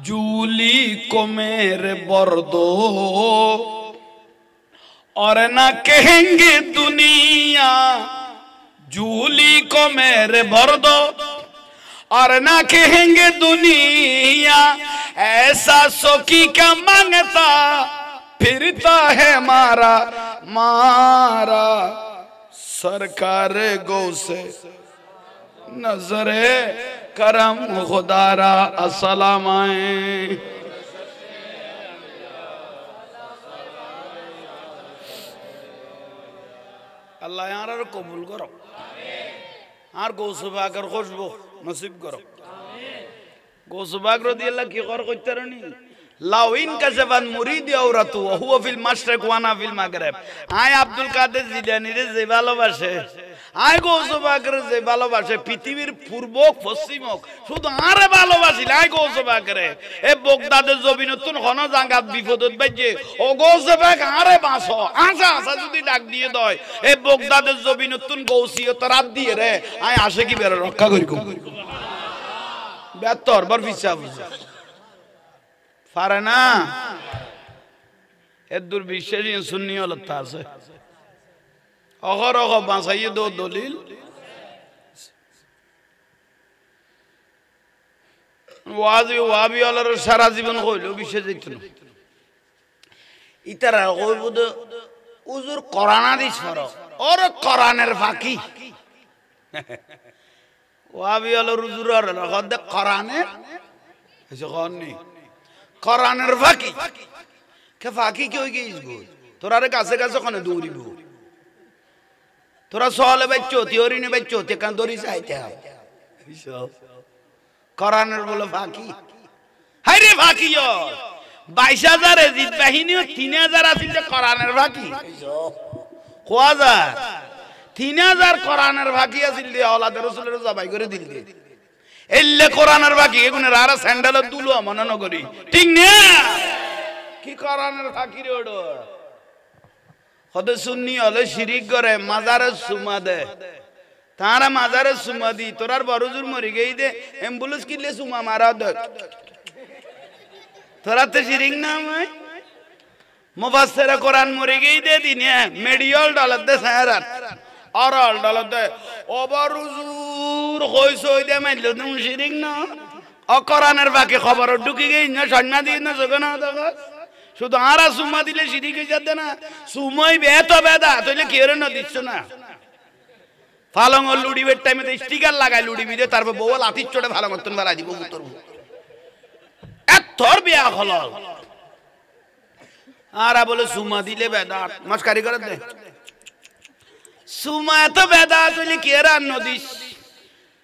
S1: जूली को मेरे बरदो और ना कहेंगे दुनिया जूली को मेरे बरदो और ना कहेंगे दुनिया ऐसा सोकी का मांगता फिरता है मारा मारा सरकार गो से नजरे करम खुदारा अस्सलाम अल्लाह यार कबूल करो আর গৌসবাগর খুশবু নসিব করো গৌসবাগর দিয়ে আল্লাহ কি কর করতে রানি লাউইন কাজাবান মুরিদ আওরাতু ওয়া হুয়া ফিল মাশরিক ওয়া আনা ফিল মাগরিব আয় আব্দুল কাদের জিলানী রে যে ভালোবাসে আয় গৌসবাগর যে ভালোবাসে পৃথিবীর পূর্ব পশ্চিম শুধু আরে ভালোবাসিল আয় গৌসবাগরে এ বগদাদের জমিনতুন কোন জায়গাত বিপদত বাইজে ও গৌসবাগ আরে বাসো আসা আসা যদি ডাক দিয়ে দয় এ বগদাদের জমিনতুন গৌসিয়ত রাত দিয়ে রে আয় আসে কি বের রক্ষা করি কো বেতর বার হিসাব পারে না এর দুর্বিশ্বাসী সুন্নি হলত আছে অগর অগ বাঁচাইয়ে দো দলিল ওয়াজি ওয়াবি আলার সারা জীবন কইলো বিশ্বাস দিত না ইতারা কইব তো উজুর কোরআন হাদিস পড়ো ওর কোরআনের ফাঁকি ওয়াবি আলার উজুর আর হদ কোরআনের এসে কননি কোরআনের ফাঁকি কে ফাঁকি কি হয়ে গিয়েছ গো তোরা রে কাছে কাছে কোনে দৌড়িব তোরা সহলে বেচো থিওরি নে বেচো তে কান দৌড়ি চাইতে কোরআনের বলে ফাঁকি হাই রে ফাঁকি 22,000 এজিদ বাহিনী 3,000 আছিল যে কোরআনের ফাঁকি কোয়া যায় 3,000 কোরআনের ফাঁকি আছিল যে আওলাদ রাসূলের জবাই করে দিল এল্লে কোরআনের ফাঁকি এগুনের আর স্যান্ডেল দুলো মনে ন করি ঠিক না কি কোরআনের ফাঁকি রে ওড়ো কত সুন্নি হলে শিরিক করে মাজারে সুমা দে তারা মাজারে সুমা দি তোরার বড়জুর মরি গই দে অ্যাম্বুলেন্স কিলে সুমা মারা দে তোরা তো শিরিক না ভাই মুফাসসিরে কোরআন মরি গই দে দিনে মেডিয়াল ডলার দে সারাত অরাল ডলার দে ওবরজুর কইছো দে মাইলো তুমি শিরিক না ও কোরআনের বাকি খবর ঢুকি গই না সন্না দি না জগনা দাও শুধু আরা সুমা দিলে শিরিক হয়ে যাবে না সুমই বেত বেদা তাইলে কি এর না দিছ না ফালং লুডিবের টাইমে তো স্টিকার লাগাই লুডিবি দে তারপর বউ লাঠির চড়ে ভালো মতন বাড়া দিব উত্তর তোর বিয়া হলো আরা বলে সুমা দিলে বেদাত মাস্কারি করে দে সুমা এত বেদাত হইলে কি এর আন্ন দিস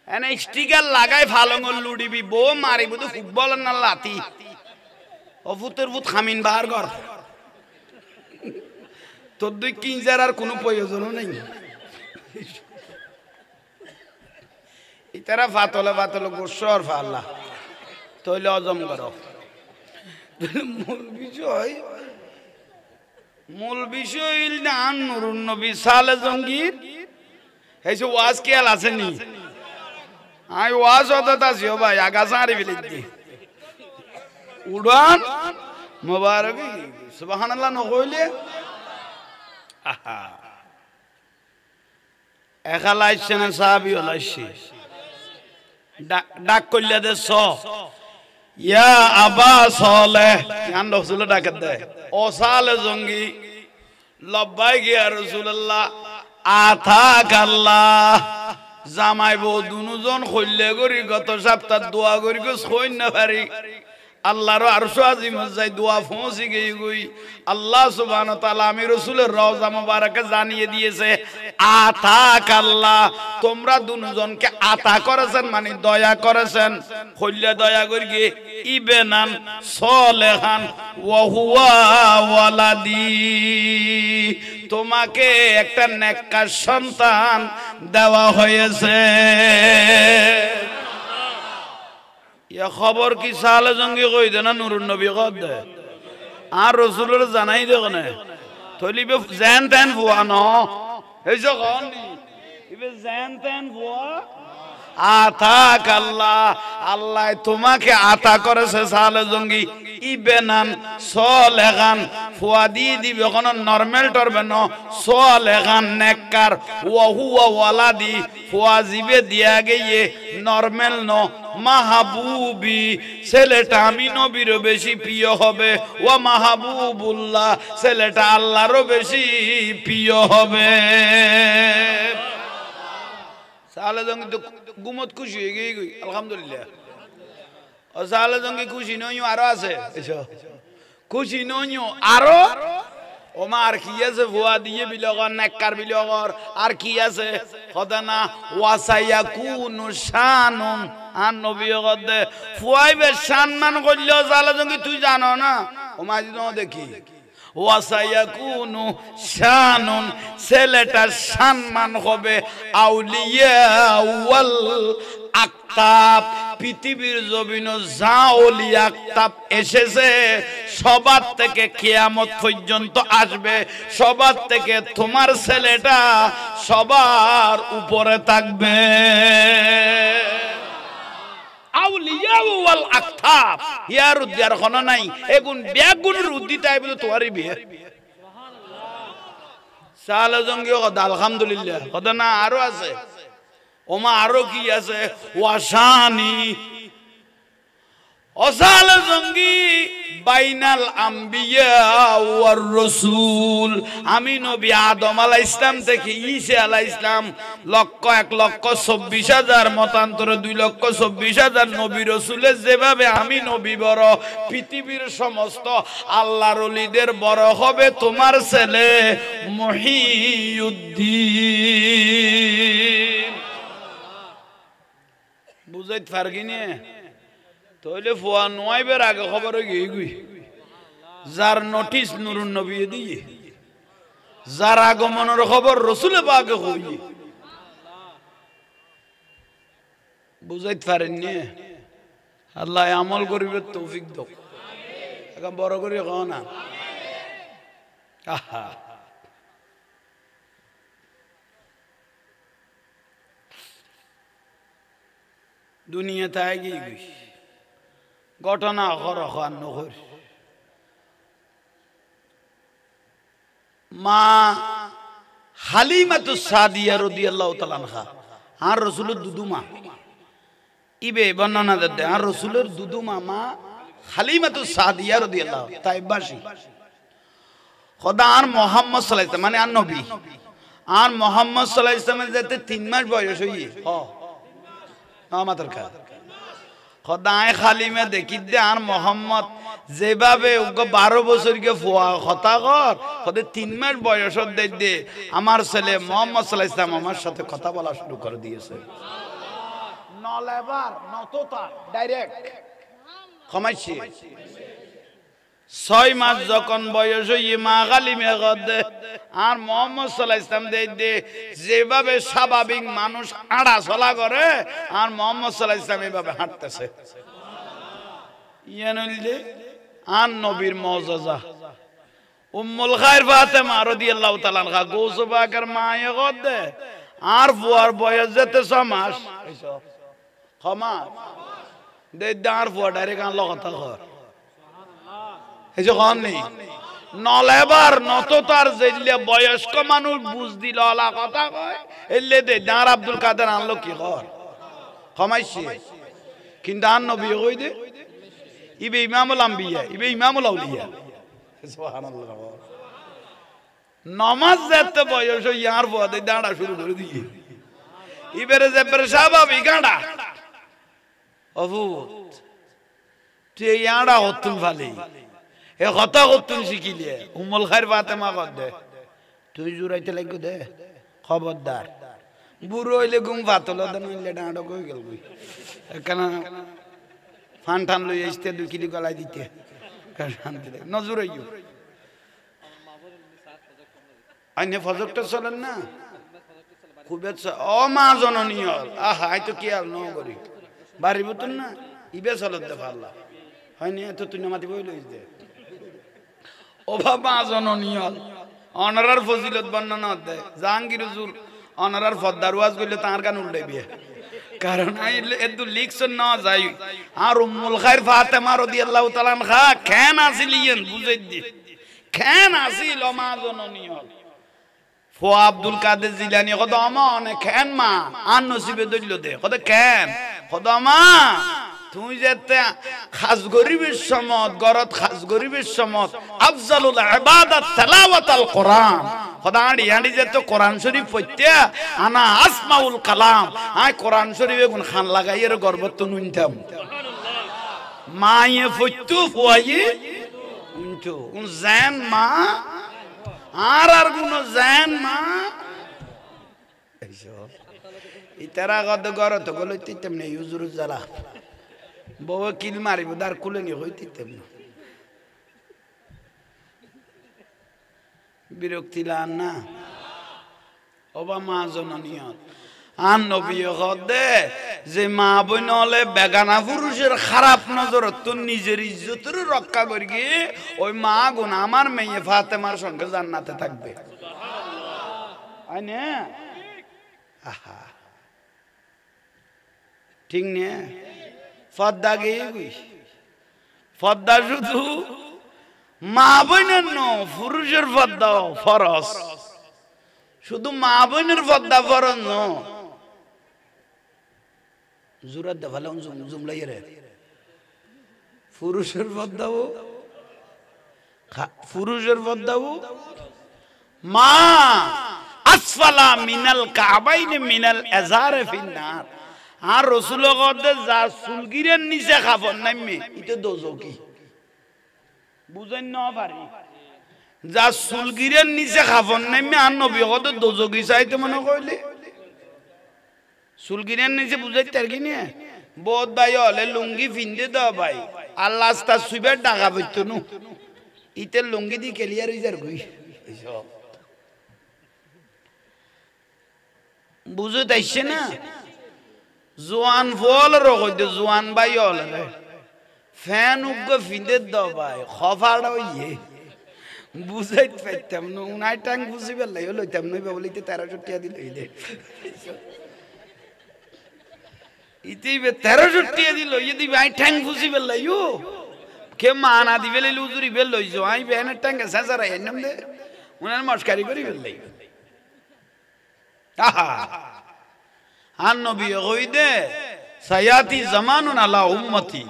S1: এনে স্টিকার লাগাই ফালং লুডিবি বউ মারিব তো ফুটবল না লাঠি অফুতের ভূত খামিন বাহার ঘর তোর দুই কিঞ্জার আর কোনো প্রয়োজনও নেই ইতারা ফাতলে ফাতলে গোসর ফাল্লা তৈলে অজম কর মূল বিষয় না নুরুন নবী সালে জঙ্গির এই যে ওয়াজ কেয়াল আসেনি আই ওয়াজ হতে আসিও ভাই আগাছা আরি বিলিতি উড়ান মুবারক সুবহানাল্লাহ ন কইলে আহা এখালাইছেন সাহাবী হলাইছে ডাক কইলা দে স ইয়া আবা সালেহ জান রাসূল ডাক দে ও সালে জঙ্গি লব্বাইক ইয়া রাসূলুল্লাহ আতাকাল্লাহ জামাই বউ দুজন কইলে করি গত সপ্তাহ দোয়া করি কই না পারি আল্লাহর আরশ আজিম যাই দোয়া পৌঁছে গই আল্লাহ সুবহানাহু ওয়া তাআলা আমি রাসূলের রওজা মোবারকে জানিয়ে দিয়েছে আতাকাল্লাহ তোমরা দুজনকে আতা করেছেন মানে দয়া করেছেন কইলে দয়া করি ইবেনান সলেহান ওয়া হুয়া ওয়ালাদি তোমাকে একটা নেককার সন্তান দেওয়া হয়েছে ইয়া খবর কি সালে জঙ্গি কই দে না নুরুন নবী কদ দে আর রাসূলের জানাই দে কোনে তলিবে জান তেন বুয়া ন এই যে কোন ইবে জান তেন বুয়া আতাকাল্লাহ আল্লাহ তোমাকে আতা করেছে সালে জঙ্গি ইবেনান সলেহান ফুয়াদি দিবে কোন নরমাল টরবে ন সলেহান নেককার ওয়া হুয়া ওয়ালাদি ফুয়াজিবে দিয়া গিয়ে নরমাল ন মাহবুবি ছেলেটা আমি নবীর বেশি প্রিয় হবে ওয়া মাহবুবুল্লাহ ছেলেটা আল্লাহরও বেশি প্রিয় হবে সালে জঙ্গি তো গুমত খুশি হয়ে গই আলহামদুলিল্লাহ ও সালে জঙ্গি খুশি নইও আরো আছে খুশি নইও আরো ওমা আর কি আছে ভুয়া দিয়ে বিলগর নেককার বিলগর আর কি আছে খোদা না ওয়াসায়াকুনু শানুন আর নবী গদে ফুয়াইবে সম্মান কইলো সালে জঙ্গি তুই জানো না ওমা দিনো দেখি ওয়াসায়াকুনু শানুন ছেলেটার সম্মান হবে আউলিয়া ওয়াল আকতাব পৃথিবীর জমিনে যা ওলিয়া আকতাব এসেছে সবার থেকে কিয়ামত পর্যন্ত আসবে সবার থেকে তোমার ছেলেটা সবার উপরে থাকবে আউলিয়া ওয়াল আকতাব ইয়ার উদ্যার কোন নাই এগুন বেগুন রুদ্দি তাই বলে তোয়ারি বিয়ে সুবহানাল্লাহ সালে জঙ্গি কথা আলহামদুলিল্লাহ কথা না আরো আছে ওমা আরো কি আছে ওয়াসানি অসালে জঙ্গি বাইনাল আম্বিয়া ওয়ার রাসূল আমি নবী আদম আলাইহিস সালাম থেকে ঈসা আলাইহিস সালাম 1,24,000 মতান্তরে 2,24,000 নবী রাসূলের যেভাবে আমি নবী বড় পৃথিবীর সমস্ত আল্লাহর ওলিদের বড় হবে তোমার ছেলে মুহিউদ্দিন বুঝাইতে পারগিনে তাহলে ফুয়া নোয়াইবের আগে খবর হয়ে গই যার নোটিশ নুরুন নবী দিয়ে যার আগমনের খবর রসুলে পাকে হই বুঝাইতে পারেননি আল্লাহ আমল করিবে তৌফিক দাও এখন বড় করে কও না আহা দুনিয়াতে আগে গই ঘটনা খান নগর মা হালিমাতুস সাদিয়া রাদিয়াল্লাহু তাআলা আনহা আর রাসূলের দুদুমা ইবে বর্ণনা দেয় আর রাসূলের দুদুমা মা হালিমাতুস সাদিয়া রাদিয়াল্লাহু তাইবাসী খোদা আর মুহাম্মদ সাল্লাল্লাহু আলাইহি মানে আর নবী আর মুহাম্মদ সাল্লাল্লাহু আলাইহি ওয়াসাল্লামের যেতে 3 মাস বয়স হইয়ে আমাদের কা খোদায় খালিমা দেখি দে আর মোহাম্মদ যেভাবে 12 বছরকে ফুয়া কথা কর খোদে 3 মাস বয়স দে আমার ছেলে মুহাম্মদ সাল্লাল্লাহু আলাইহি ওয়াসাল্লাম আমার সাথে কথা বলা শুরু করে দিয়েছে নলেবার নততা ডাইরেক্ট ক্ষমাইছি 6 মাস যখন বয়স হইয়ে মা খালিমা গদে আর মুহাম্মদ সাল্লাল্লাহু আলাইহি ওয়াসাল্লাম দে যেভাবে স্বাভাবিক মানুষ আড়া চলা করে আর মুহাম্মদ সাল্লাল্লাহু আলাইহি ওয়াসাল্লাম এভাবে হাঁটতেছে ইয়ানলে আর নবীর মুজিজা উম্মুল খায়র ফাতেমা রাদিয়াল্লাহু তাআলা আনহা গৌস পাকের মায়ে গদে আর ফুয়ার বয়স যেতে 6 মাস ক্ষমা দে দাঁড় ফুয়া ডাইরেক্ট আনলো কথা কর এই যে কোন নেই নলেবার নততার জেলে বয়স্ক মানুষ বুঝ দিল আলা কথা কয় এলে দে দাঁড় আব্দুল কাদের আনলো কি কর ক্ষমাইছে কিন্তু আর নবী কই দে ইবে ইমামুল আম্বিয়া ইবে ইমামুল আউলিয়া সুবহানাল্লাহ নামাজ যেতে বয়স ইয়ার বদে দাঁড়া শুরু করে দিয়ে ইবেরে যে স্বাভাবিক গাঁড়া অভূত তুই ইয়াড়া হতুন ফালি এ কথা করতুন শিখিলে উম্মুল খায়র ফাতেমা কদে তুই জুরাইতে লাগো দে খবরদার বুড়ো হইলে ঘুম ফাতল দেন হইলে ডাঁড়ো কই গেল কই একখানা ফান টান লই আসতে 2 কিলো গলায় দিতে শান্তি নজুরাইও আইনে ফজরটা চলেন না খুব ও মা জননী আহা আই তো কি আর ন করি বাড়ি বুতুন না ইবে চলত দে পারলা হয়নি এত তুই নামাতি বই লইস দে ও বাবা জননী অনারার ফজিলত বর্ণনা দে জাহাঙ্গীর হুজুর অনারার ফদ্দার ওয়াজ কইলে তার গান উল্টাইবে কারণ আইলে এদু লিখছন না যাই আর উম্মুল খায়র ফাতেমা রাদিয়াল্লাহু তাআলা আনহা কেন আসিলিয়েন বুঝাই দি কেন আসিল মা জননী ফো আব্দুল কাদের জিলানী কত আমনে কেন মা আর নসিবে দইল দে কত কেন কত মা তুই যেতে খাস গরিবের সমত গরত খাস গরিবের সমত আফজালুল ইবাদাত তিলাওয়াতুল কোরআন খোদা আড়ি যেতে কোরআন শরীফ পড়তে আনা আসমাউল কালাম আই কোরআন শরীফে কোন খান লাগাইয়ের গর্বত নুনতাম সুবহানাল্লাহ মায়ে ফইতু ফুয়ায়ে উনতো কোন জান মা আর কোন জান মা এইসব ইতারা গদ গরত গলইতে তেমনি হুজুর জালা বউ কিল মারিব দার কুলে নি হইতে তেমনি বিরক্তি লান না ওবা মা জননিয়ত আন নবী হদে যে মা বোন হলে বেগানা পুরুষের খারাপ নজর তো নিজের ইজ্জতের রক্ষা করি গিয়ে ওই মা গুণ আমার মেয়ে ফাতেমার সঙ্গে জান্নাতে থাকবে সুবহানাল্লাহ আইনে আহা ঠিক নে ফদ্দা গই ফদ্দা শুধু মা বোনের ন পুরুষের ফদ্দা ফরজ শুধু মা বোনের ফদ্দা ফরজ ন জুরাত দে ভালো জুমলাই রে পুরুষের ফদ্দাও পুরুষের পর্দাও মা আসফালা মিনাল কাবাইন মিনাল এজারে ফিন্নার। আর রাসূল কদে যা চুলগিরের নিচে খাবন নামে এটা দোজকি বুঝেন না পারি যা চুলগিরের নিচে খাবন নামে আর নবী কদে দোজকি চাইতে মনে কইলে চুলগিরের নিচে বুঝাইতে আর কি নিয়ে বহুত ভাই হলে লুঙ্গি ফিন্দে দাও ভাই আল্লাহ আস্তা সুইবার ডাকা পড়তো নু ইতে লুঙ্গি দি ক্লিয়ার হয়ে যার গই বুঝে তাইছে না জোয়ান ফল রকইতে জোয়ান ভাই হলে ফ্যান উগ্গ ফিন্দে দাও ভাই খফাড়া হইয়ে বুঝাইতে পারতাম না উনাই টাং বুঝি পেলাই লইতাম নই বলিতে 1300 টাকা দিল এই দে ইতিবে 1300 টাকা দিল ইদি ভাই টাং বুঝি পেলাইও কে মানা দিবে লুজুরি বেল লইছো আই বেনের টাং সাসারা এনম দে উনার মস্কারি করি পেলাই আহা আর নবী কইদে সায়াতি জামানুন আলা উম্মতি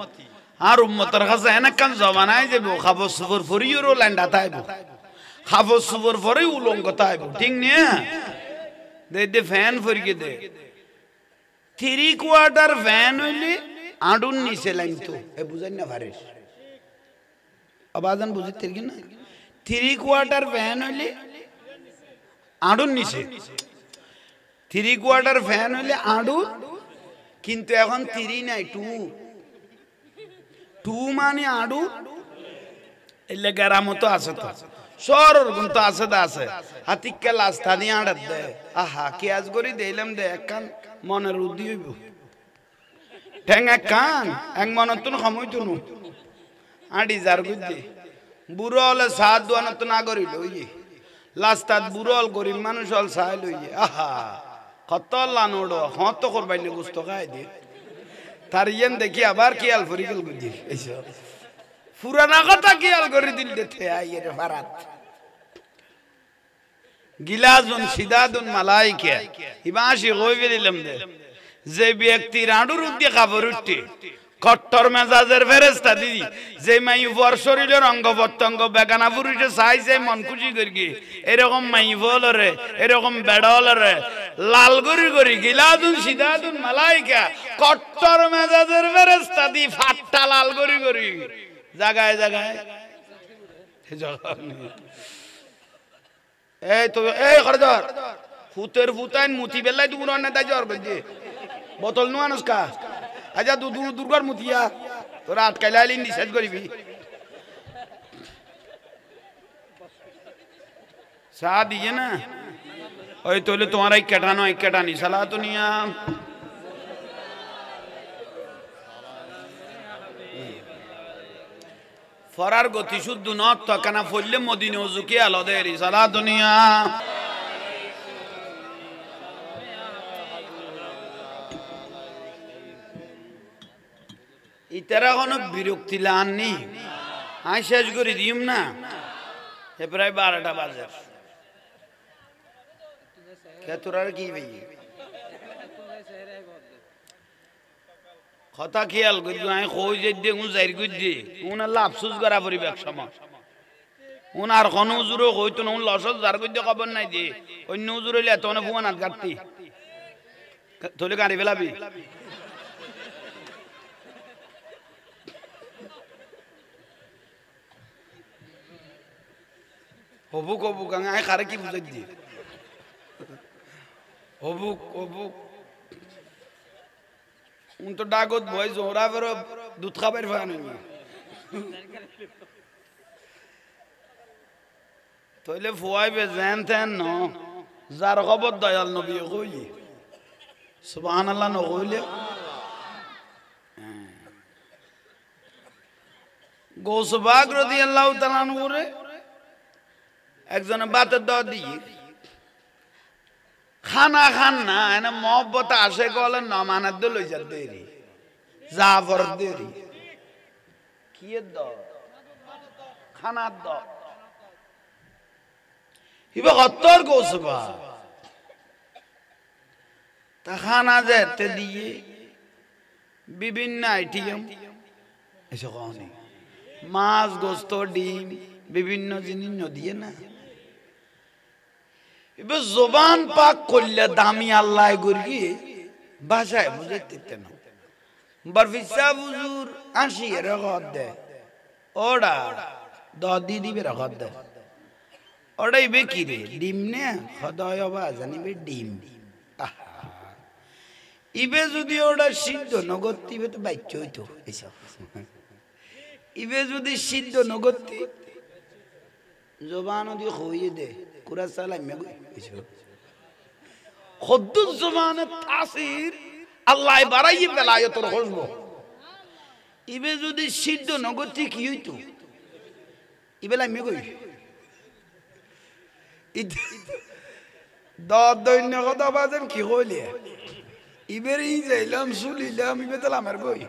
S1: আর উম্মতের কাছে এনকান জমানায় যাব খাবো সুবর ফরিয়রো ল্যান্ডা তাইব খাবো সুবর ফরি উলঙ্গ তাইব ঠিক নিয়া দে ফ্যান ফরিকে দে 3 কোয়ার্টার ফ্যান হইলে আডুন নিচে লাইতো এ বুঝাই না পারিস আবাজান বুঝিতে কি না 3 কোয়ার্টার ফ্যান হইলে আডুন নিচে 3 কোয়ার্টার ফ্যান হইলে আডু কিন্তু এখন 3 নাই 2 মানে আডু এলে গারামতো আছে তো সরর গুণ তো আছে দা আছে হাতিকে লাস্তা দিয়ে আড়াত দে আহা কি আজ করি দিলাম দে একখান মনের উদ্দি হইব ঠ্যাং এক কান এক মনতুন খামইতুন আডি যার গুদ্দি বুড়ো হলে সাত দোয়ানত না করি লইয়ে লাস্তাত বুড়ো হল গরিব মানুষ হল সাই লইয়ে আহা কত লানোড় হত করবাইলে গুস্ত খাই দিয়ে তার ইয়েন দেখি আবার কি আল ফরিকেল গুদ্দি এইসব পুরানা কথা কি আল করে দিল দেতে আইয়ের ফারাত গিলাজুন সিদাদুন মালাইকা ইবাশি গইবিলাম দে যে ব্যক্তি রাডুর উদ্দি খবর উঠে কট্টর মেজাজের ফেরেশতা দিদি যে মাই উপর শরীরের অঙ্গ প্রত্যঙ্গ বেগানা পুরুষে চাইছে মন খুশি করি এরকম মাই বলরে এরকম বেড়লরে লাল গরি গরি গিলাদুন সিদাদুন মালাইকা কট্টর মেজাজের ফেরেশতা দি ফাট্টা লাল গরি গরি জায়গায় জায়গায় এই তো এই খরদার ফুতের ফুতাইন মুতি বেলাই দূর না দাই জ্বর গজে বোতল নো আনসকা আজা দুর্গার মুতিয়া তোরা আটকাইলা আইলি নিষেধ করিবি চা দিয়ে না ওই তোলে তোমার এই কেটানো এক কেটানি সালা তো নিয়া ফরার গতি শুদ্ধ নত তকানা ফললে মদিনে ওজুকে আলাদের সালা দুনিয়া ইতারা কোনো বিরক্তি লাননি আমি শেষ করে দিম না এ প্রায় 12টা বাজে তোরার কি ভাই কথা খেয়াল করি আমি কই যে দে উন যাইর কই দে উন আল্লাহ আফসোস করা পড়িবে এক সময় উন আর কোন হুজুরও কইতো না উন লসত যার কই দে খবর নাই দে অন্য হুজুর হইলে এত না ফুয়ান গাড়তি তোলে গাড়ি ফেলাবি হবুক হবুক আমি খারে কি বুঝাই দি হবুক হবুক উন তো ডাগত ভয় জোরা ফের দুধ খাবার ফানি তইলে ফুয়াইবে জেন তেন ন যার খবর দয়াল নবী কই সুবহানাল্লাহ ন কইলে গৌসবাগ রাদিয়াল্লাহু তাআলা আনহু রে একজনে বাতের দাওয়াত দিয়ে খানা খান না এনে মহব্বত আসে গলে নমানার দে লই যা দেরি জাফর দেরি কি দাও খানার দাও হিবা কত্তর গোসবা তা খানা যেতে দিয়ে বিভিন্ন আইটেম এসে কখনই মাছ গোস্ত ডিম বিভিন্ন জিনিস নদিয়ে না এবার জবান পাক করলে দামি আল্লাহ গর্গি ভাষায় বুঝাইতে না বরফিসা হুজুর 80 এর রগত দেয় ওড়া দদি দিবে রগত দেয় ওড়াই বে কি রে ডিম নে খদয় বা জানিবে ডিম ইবে যদি ওটা সিদ্ধ নগত্তি ইবে তো বাচ্চা হইতো এইসব ইবে যদি সিদ্ধ নগত্তি জবান দিয়ে হইয়ে দে কুরা সালাই মে এইসব খদ্দুস জবানে তাসির আল্লাহ বাড়াইয়ে বেলায় তোর হসবো ইবে যদি সিদ্ধ নগত্তি কি হইতো ইবেলা মে কই দৈন্য কথা বাজেন কি হইলে ইবের যাইলাম শুলিলাম ইবে তালাম আর গই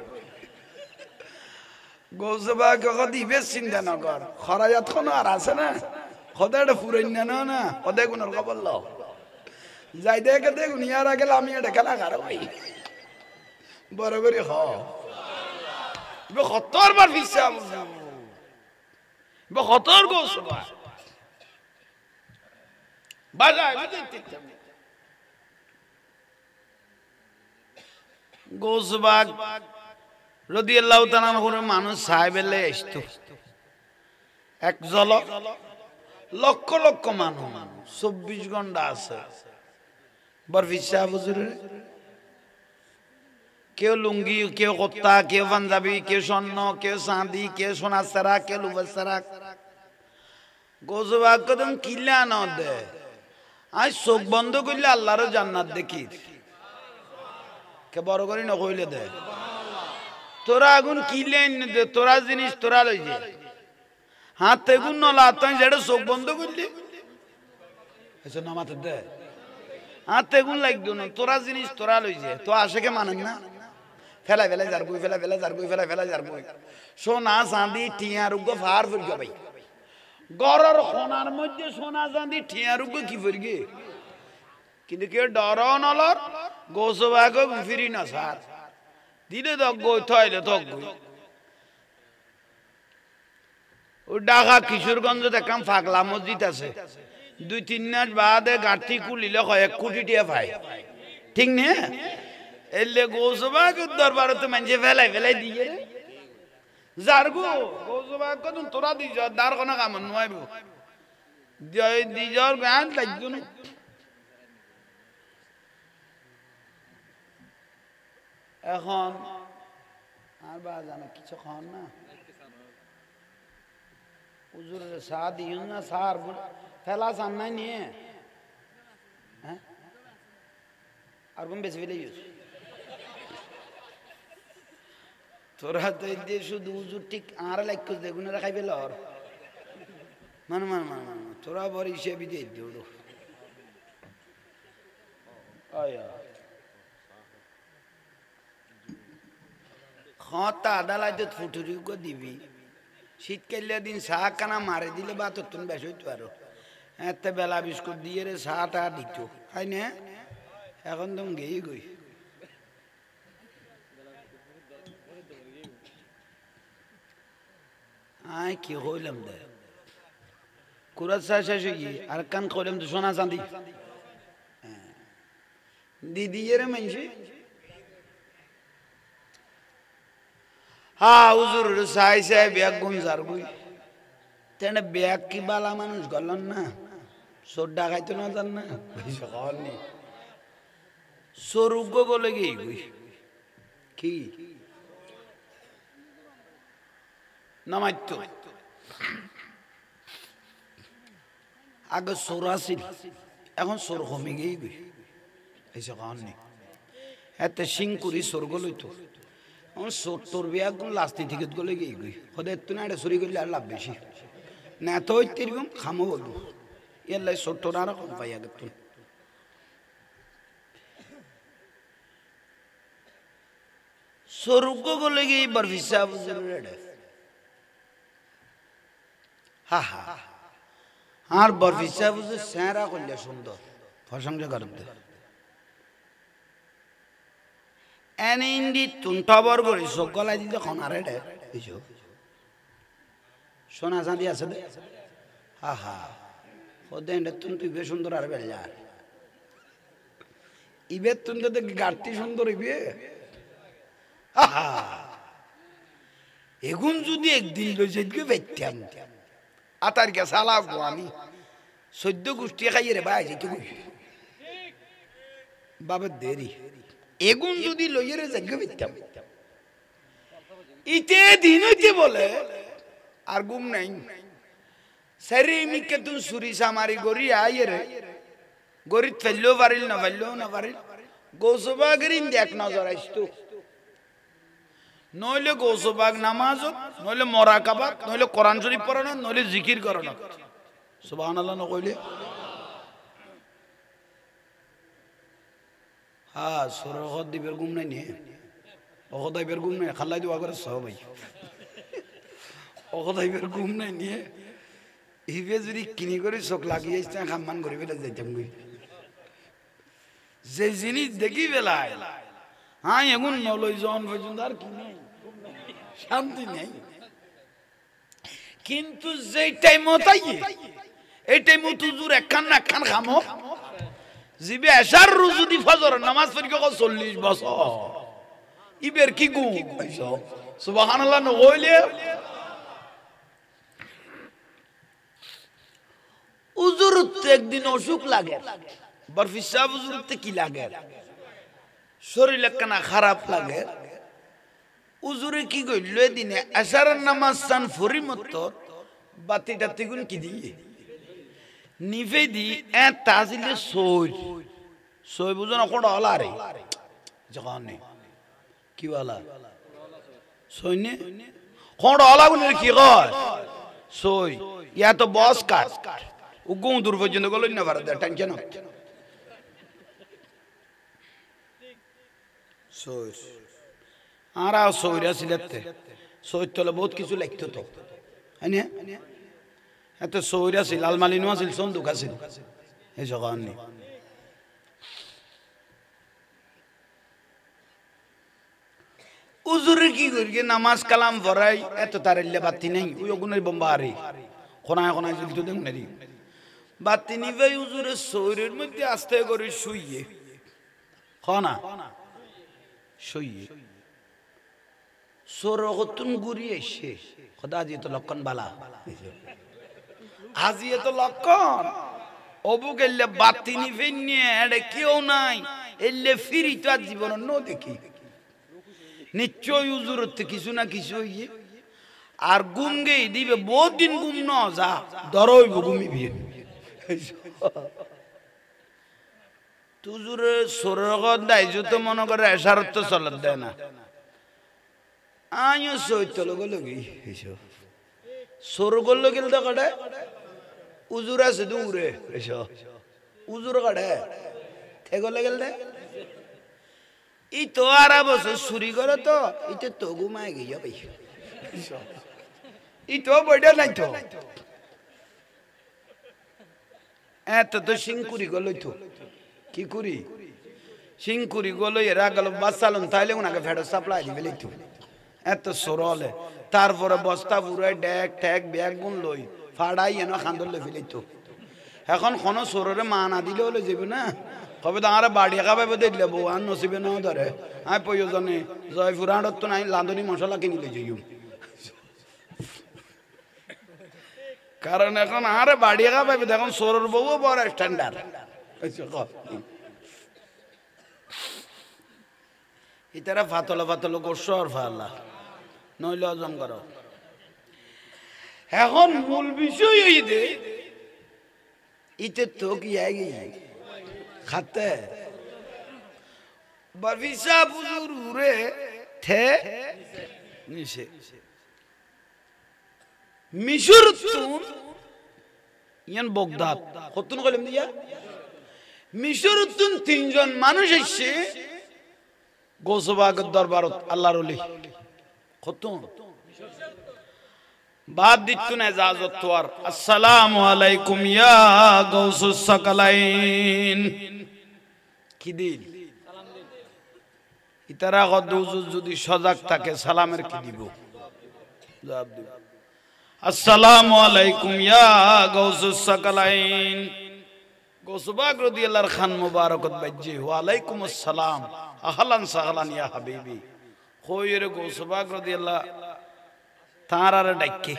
S1: গৌসবা কত ইবে চিন্তা নকর খরাজাত খন আর আছে না খদাটা ফুরাইন না না খদাই কোন খবর ল যাই দেখে দেখুন ইয়ার আগে আমি এটা খেলা খারাপ ভাই বড় করে হ ইবে খতর বার বিশ্বাস ইবে খতর গৌসবা বাজায় বুঝতে গোসবাগ রাদিয়াল্লাহু তাআলা করে মানুষ সাহেবেলে আসতো এক জলক লক্ষ লক্ষ মানুষ 24 ঘন্টা আছে বরফি সাহেব হুজুরের কেউ লুঙ্গি কেউ কুত্তা কেউ পাঞ্জাবি কেউ স্বর্ণ কেউ চাঁদি কেউ সোনা সারা কেউ লুবা সারা গোসবাগ কদম কিল্লা না দে আজ চোখ বন্ধ করলে আল্লাহর জান্নাত দেখি কে বড় করি না কইলে দে তোরা আগুন কিলে এনে দে তোরা জিনিস তোরা লই যে হাত এগুন নলা তুই যেটা চোখ বন্ধ করলি এসে নামাতে দে হাত এগুন লাগতো না তোরা জিনিস তোরা লই যে তো আশেকে মানেন না ফেলা ফেলা যার বই ফেলা ফেলা যার বই ফেলা ফেলা যার বই সোনা চাঁদি টিয়া রুগ ফার ফুরগ ভাই গরর সোনার মধ্যে সোনা চাঁদি টিয়া রুগ কি ফুরগে কিন্তু কেউ ডরও নলর গোসবাগ ফিরি না সার দিলে তো গই থইলে তো গই ও ঢাকা কিশোরগঞ্জ দেখাম ফাগলা মসজিদ আছে 2-3 মাস বাদে গাঠি কুলিলে 1 কোটি টাকা পায় ঠিক না এলে গোসবাগ দরবারে তো মানুষে ফেলাই ফেলাই দিয়ে যারগো গোসবাগ কত তোরা দি যা দার কোন কাম নয়ব জয় দি যার গান লাগতো না এখন আর বাজানো কিছু খান না হুজুরের চা দিও না সার ফেলা চান নাই নিয়ে হ্যাঁ আর কোন বেশি ফেলে তোরা তো দিয়ে শুধু হুজুর ঠিক আর লাইক দেখুন খাই পেল আর মান মান মান মান তোরা বড় হিসেবে দিয়ে দিও আয়া খতা আদালত ফুটুরি কো দিবি শীতকালে দিন চা কানা মারে দিলে বা তো তুমি বেশ হইতে পারো এত বেলা বিস্কুট দিয়ে রে চাটা দিত হয় না এখন তুমি গেই গই আয় কি হইলাম দে কুরাত চা শেষ হয়ে আর কান কইলাম তো সোনা চাঁদি দিদি রে মানছি হ্যাঁ হুজুর সাই সাই ব্যাগ গুঞ্জার গুই তেনে ব্যাগ কি বালা মানুষ গলন না সোডা খাইতো না জান না সকাল নেই সরুগ্য গলে গিয়ে গুই কি নামাইত আগে সর আসিল এখন সর কমে গিয়ে গুই এই সকাল নেই এত সিংকুরি সর গলইতো তোর বিয়াক লাস্তি থেকে গলে গিয়ে গই ওদের তো না এটা চুরি করলে আর লাভ বেশি না তো এরকম খামো বলবো এর লাই ছোট্টর আর কম পাই আগে তুই স্বর্গ গলে গিয়ে বরফিসা হা হা আর বরফিসা বুঝে স্যাঁরা করলে সুন্দর প্রশংসা করতে এনে ইন্দি তুন্টা বর করে চোখ গলায় দিতে খনারে সোনা চাঁদি আছে দে হা হা ও দেন তুই বেশ সুন্দর আর বেড়ার ইবের তুমি তো দেখি গাড়তি সুন্দর ইবে আহা এগুন যদি একদিন লই যাইকে বেতাম আতার কে সালা গো আমি 14 গোষ্ঠী খাইয়ে রে ভাই যেতে কই বাবা দেরি এগুন যদি লইয়ে রে যাইকে বেতাম ইতে দিন হইতে বলে আর ঘুম নাই সারি মিকে তুই সুরি সামারি গরি আইয়ে রে গরি ফেললো পারিল না পারিল গোসবাগরিন দেখ নজর আসতো নইলে গোসবাগ নামাজত নইলে মরাকাবাত নইলে কোরআন শরীফ পড়ানো নইলে জিকির করানো সুবহানাল্লাহ না কইলে হ্যাঁ সরহদ দিবের ঘুম নাই নিয়ে অগদাইবের ঘুম নাই খাল্লাই দোয়া করে সব ভাই অগদাইবের ঘুম নাই নিয়ে ইবে যদি কিনি করে চোখ লাগিয়ে খাম্মান করে বেলা যাইতাম গই যে জিনিস দেখি বেলায় হ্যাঁ এগুন নলই জন পর্যন্ত আর কি নেই শান্তি নেই কিন্তু যে টাইম তাই এই টাইম তুজুর একখান না একখান খামো জিবে এশার রুজুদি ফজর নামাজ পড়ি কো 40 বছর ইবের কি গু সুবহানাল্লাহ নইলে উজুরত একদিন অসুখ লাগে বরফিসা উজুরত কি লাগে শরীর একখানা খারাপ লাগে উজুরে কি কইল দিনে আশারের নামাজ সান ফরিমত বাতিটা তিগুন কি দিয়ে নিভে দি এ তাজিলে সই বুঝো না কোন হলা রে যখন কি বলা সইনে কোন হলা গুনে কি কয় সই ইয়া তো বস কাট উগুন দূর পর্যন্ত গল না পারে টেনশন সই আর সইরা সিলেতে সই তলে বহুত কিছু লাগতো তো হ্যাঁ এত সইরা ছিল আলমালিনো আছিল সন্দুক আছিল এই জগান নি উজুরে কি করি নামাজ কালাম পড়াই এত তারিল্লে বাতি নেই ওই ওগুনের বোম্বারি কোনায় কোনায় জ্বলিত দেখ নারি বাতি নিবে উজুরে শরীরের মধ্যে আস্তে করে শুইয়ে খনা শুইয়ে সরগতুন গুরি এসে খোদা জি তো লক্ষণ বালা আজি তো লক্ষণ অবু গেলে বাতি নিবে নিয়ে এড়ে কেউ নাই এলে ফিরি তো আর জীবন ন দেখি নিশ্চয় উজুরত কিছু না কিছু হইয়ে আর ঘুম গেই দিবে বহুত দিন ঘুম ন যা দরইব ঘুমিবি তুজুরে সরগত দাইজু তো মনে করে এশারত তো চলত দেয় না আইও সইত লগল গই এসো সরগল গেল তো কাটে উজুর আছে দূরে এসো উজুর কাটে থেগলে গেল দে ই তো আর বছর চুরি করে তো ইতে তো ঘুমাই গিয়ে ভাই ই তো বইটা নাই তো এত তো সিংকুরি গল তো কি করি সিংকুরি গল এরা গেল বাসালন তাইলে ওনাকে ফেরত সাপ্লাই দিবে তো এত সরলে তারপরে বস্তা পুরাই ডেক ঠেক ব্যাগ গুন লই ফাড়াই এনে খান্দর লই ফেলে তো এখন কোন সররে মা না দিলে হলে যাবে না কবে তো আমার বাড়ি খাবে দেখলে বউ আর নসিবে নাও ধরে আমি প্রয়োজনে জয়পুরাহাটত তো নাই লান্দনি মশলা কিনিলে যাইম কারণ এখন আর বাড়ি খাবে এখন সরর বউ বড় স্ট্যান্ডার্ড ইতারা ফাতলা ফাতলো করছো আর ফাল্লা নইলে অজম করো এখন মূল বিষয় এই দে ইতে তো কি আগে খাতে বরফিসা বুজুর উরে থে নিশে মিশর তুন ইয়ান বগদাদ কতন কইলাম দিয়া মিশর তুন তিনজন মানুষ এসে গোসবাগত দরবারত আল্লাহর ওলি কতন বাদ দিতুন ইজাজত তোর আসসালামু আলাইকুম ইয়া গাউসুস সাকালাইন কি দিন সালাম দিন ইতারা গদুজ যদি সজাগ থাকে সালামের কি দিব জবাব দিব আসসালামু আলাইকুম ইয়া গাউসুস সাকালাইন। গৌসবাগ রাদিয়াল্লাহু খান মুবারকত বাজ্জি ওয়া আলাইকুমুস সালাম আহলান সাহলান ইয়া হাবিবি। খোয়রে গৌসবাগ রাদিয়াল্লাহু তারার ডাকে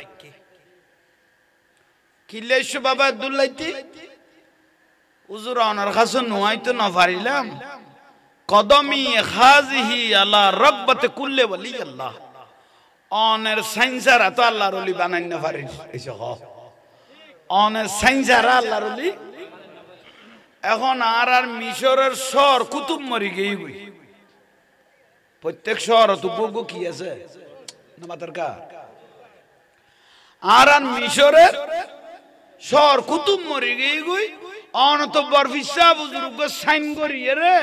S1: কিলেশ বাবা আব্দুল্লাহতি হুজুর আনার কাছে নয়তো না পারিলাম কদমি হাজিহি আলা রাব্বাতে কুল্লে ওয়ালি আল্লাহ। অনের সাইনসারা তো আল্লাহর ওলি বানাই না পারেন এসে হ অনের সাইনসারা আল্লাহর ওলি। এখন আর মিশরের শহর কুতুব মরি গেই বই প্রত্যেক শহর তো বগু কি আছে না মাতার কা আর মিশরের শহর কুতুব মরি গেই গই অনত বরফিসা বুজুর্গ সাইন করিয়ে রে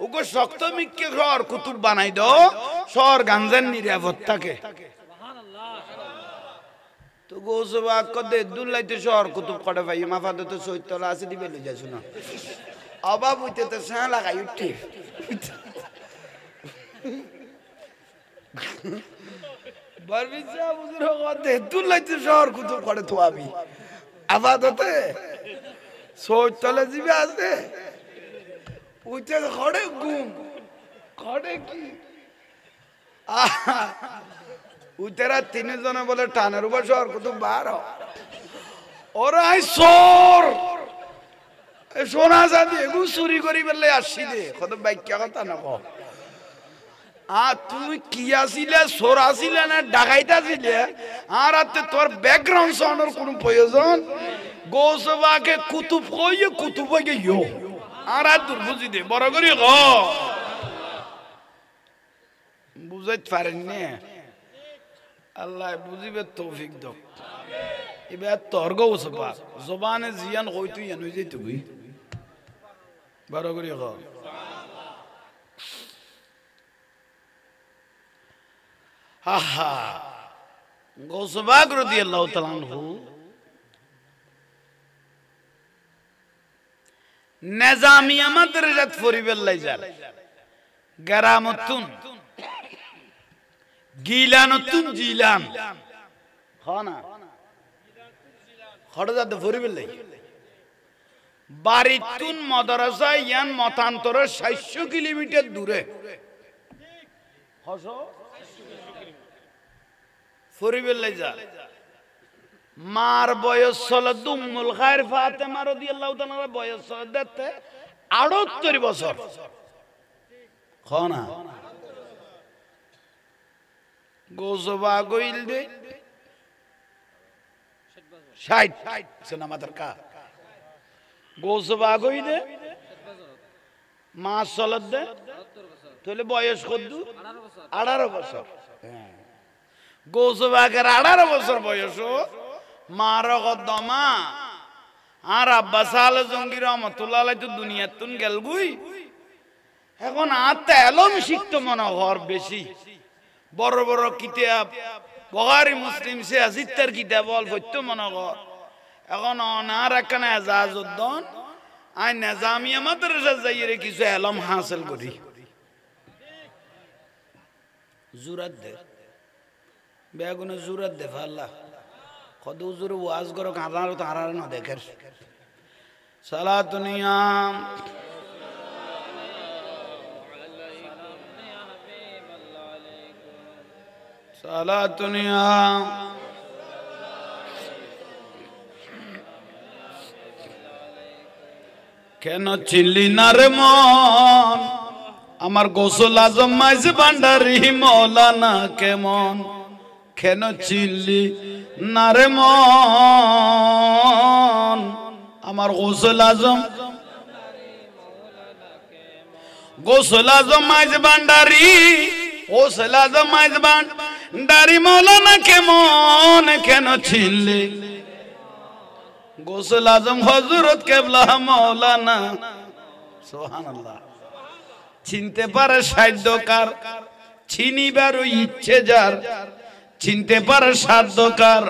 S1: ওগো শক্ত মিক্কে শহর কুতুব বানাই দাও শহর গাঞ্জান নিরাপদ থাকে। তো গৌসবাগ কদে দুল্লাইতে শহর কুতুব কড়ে ভাই মাফাতে তো সৈতলা আছে দিবে লই যাস না অভাব হইতে তো সা লাগাই উঠে বরফিসা বুজুর্গ কদে দুল্লাইতে শহর কুতুব কড়ে থোয়াবি আবাদতে সৈতলা জিবে আছে উঠে খড়ে গুম খড়ে কি উতেরা তিনজনে বলে টানের উপর শহর কত বার ওরাই সোর সোনা জাতি এগু চুরি করি পেলে আসছি দে কত বাক্যা কথা নক তুই কি আসিলে সোর আসিলে না ডাকাইতে আসিলে আর তোর ব্যাকগ্রাউন্ড সাউন্ডের কোনো প্রয়োজন গৌসবাকে কুতুব কইয়ে কুতুব হয়ে ইয়ো আর দুর্বুঝি দে বড় করি গ বুঝাইতে পারেন না আল্লাহ বুঝিবে তৌফিক দাও। এবার তোর গৌসবা জবানে জিয়ান কই তুই এনে যাই তুই বড় করি গ আহা গৌসবাগ রাদিয়াল্লাহু তাআলা আনহু নিজামিয়া মাদ্রাসাত ফরিবেল্লাই যান গারামতুন গিলানতুন জিলান খানা খড়জাত ফরিবেল্লাই বারিতুন মাদ্রাসা ইয়ান মতান্তর 700 কিলোমিটার দূরে ফরিবেল্লাই যা মার বয়স হলো উম্মুল খায়র ফাতেমা রাদিয়াল্লাহু তাআলা বয়স হতে 78 বছর খানা গোজবা গইল দে 60 শোনা মাতার কা গোজবা গই দে মা সলত দে তাহলে বয়স কত 18 বছর গোজবাগের 18 বছর বয়স মার কদমা আর আব্বা সালে জঙ্গি রহমতুল্লাহ আলাইহি তো দুনিয়াতুন গেল গুই এখন আত্মা এলম শিখতো মনে হর বেশি বড় বড় কিতাব বুখারী মুসলিম সে আজিত্তার কিতাব অল পড়তো মনে কর এখন অনার একখানে এজাজউদ্দিন আই নিজামিয়া মাদ্রাসা যাইরে কিছু এলম হাসিল করি জুরাত দে বেগুনে জুরাত দে আল্লাহ কত হুজুর ওয়াজ করো কাঁদার তো হারার না দেখের সালাতুনিয়াম সালাতুনিয়াম কেন চিল্লি না রে মন আমার গোসল আজম মাইজ ভান্ডারি মৌলানা কেমন কেন চিল্লি না রে মন আমার গোসল আজম মাইজ ভান্ডারি গোসল আজম মাইজ ভান্ডারি মৌলানা কেমন কেন চিল্লি গোসল আজম হযরত কেবলা মৌলানা সুবহানাল্লাহ চিনতে পারে সাধ্যকার চিনিবার ইচ্ছে যার চিনতে পারে সাধ্যকার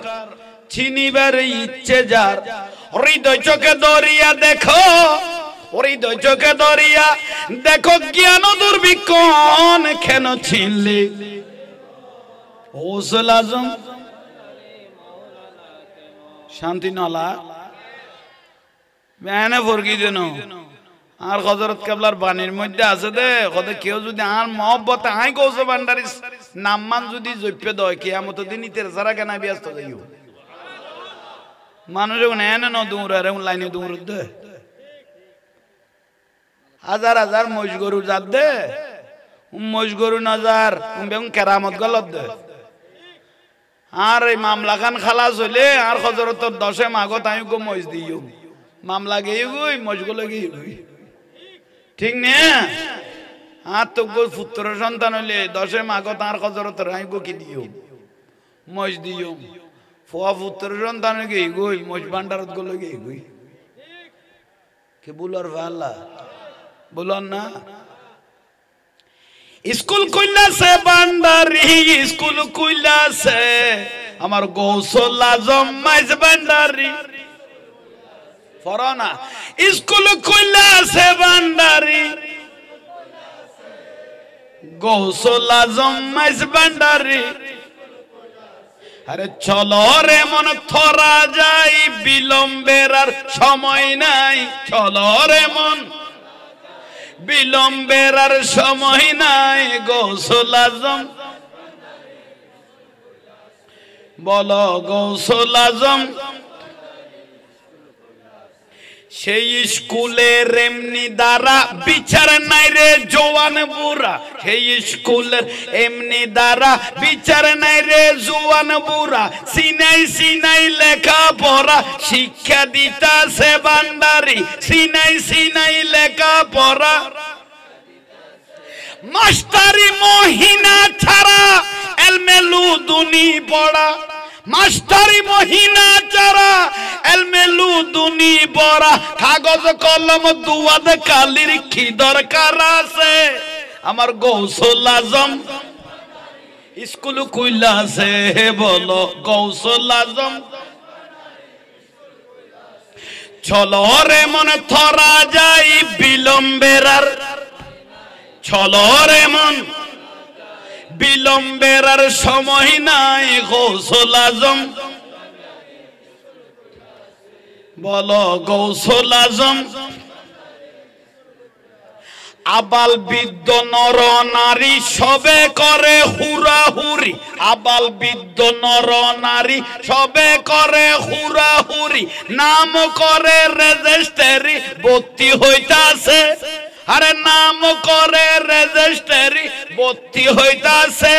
S1: চিনিবার ইচ্ছে যার হৃদয় চোখে দরিয়া দেখো হৃদয় চোখে দরিয়া দেখো জ্ঞান দুর্বিক্ষণ কেন চিনলে গোসল আজম শান্তি নলা বেনে ফরকি দেন আর হযরত কেবলার বাণীর মধ্যে আছে দে কদে কেউ যদি আর মহব্বত আই গৌসে ভান্ডারি নামমান যদি জপ্পে দয় কিয়ামত দিন ইতের যারা কেনা ব্যস্ত যাইও মানুষে এনে ন দৌড় আর লাইনে দৌড় দে হাজার হাজার মহিষ গরু যাত দে মহিষ গরু নজার বেগুন কেরামত গলত দে আর এই মামলা খান খালাস হইলে আর হযরতর 10 মাগত আমি গো মহিষ দিও মামলা গিয়ে গই মহিষ গুলো গিয়ে গই ঠিক না আর তো গো পুত্র সন্তান হইলে 10 মাগত আর হযরতর আমি গো কি দিও মহিষ দিও ফুয়া পুত্র সন্তান গিয়ে গই মহিষ ভান্ডারত গুলো গিয়ে গই কে বুলার ভাল্লা বুলন না স্কুল কইলা সে ভান্ডারি স্কুল কইলা সে আমার গৌসুল আজম মাইজ ভান্ডারি ফরনা স্কুল কইলা সে ভান্ডারি গৌসুল আজম মাইজ ভান্ডারি আরে চলো রে মন থরা যাই বিলম্বের আর সময় নাই চলো রে মন বিলম্বের আর সময় নাই গৌসুল আজম বলো গৌসুল আজম সেই স্কুলের এমনি দ্বারা বিচার নাই রে জওয়ান বুড়া সেই স্কুলের এমনি দ্বারা বিচার নাই রে জওয়ান বুড়া সিনাই সিনাই লেখা পড়া শিক্ষা দিতাছে ভান্ডারি সিনাই সিনাই লেখা পড়া মাস্টারি মহিনা ছাড়া এলমেলু দুনি পড়া মাস্টারি মহিনা ছাড়া এলমেলু দুনি পড়া কাগজ কলম দুয়াদ কালির কি দরকার আছে আমার গৌসুল আজম স্কুল কইলা আছে বলো গৌসুল আজম চলো রে মনে থরা যাই বিলম্বের আর চলো রে মন বিলম্বের আর সময় নাই গৌসুল আজম বলো গৌসুল আজম আবাল বৃদ্ধ নর নারী সবে করে হুরাহুরি আবাল বৃদ্ধ নর নারী সবে করে হুরাহুরি নাম করে রেজিস্ট্রি ভর্তি হইতাছে আরে নাম করে রেজিস্ট্রি ভর্তি হইতাছে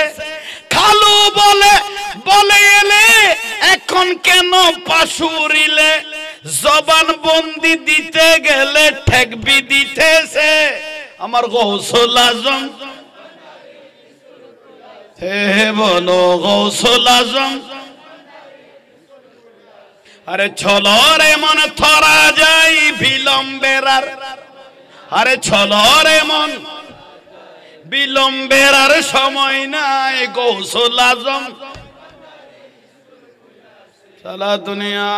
S1: খালু বলে বলে এলে এখন কেন পাশুরিলে জবান বন্দি দিতে গেলে ঠেকবি দিতেছে আমার গৌসুল আজম হে বলো গৌসুল আজম আরে চলো রে মন থরা যাই বিলম্বের আর আরে চলো রে মন বিলম্বের আর সময় নাই গৌসুল আজম সালা দুনিয়া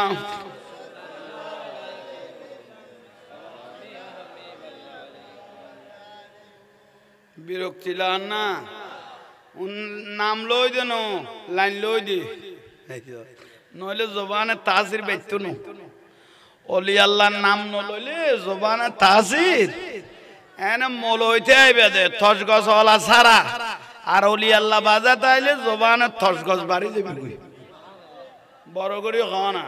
S1: বিরক্তি লান না নাম লই দেন লাইন লই দি নইলে জবানে তাজির বাইতো নো অলি আল্লাহর নাম নলইলে জবানে তাজির এনে মল হইতে আইবে দে থস গছ ওলা সারা আর অলি আল্লাহ বাজা তাইলে জবানে থস গছ বাড়ি যাবি বড় করে খাওয়া না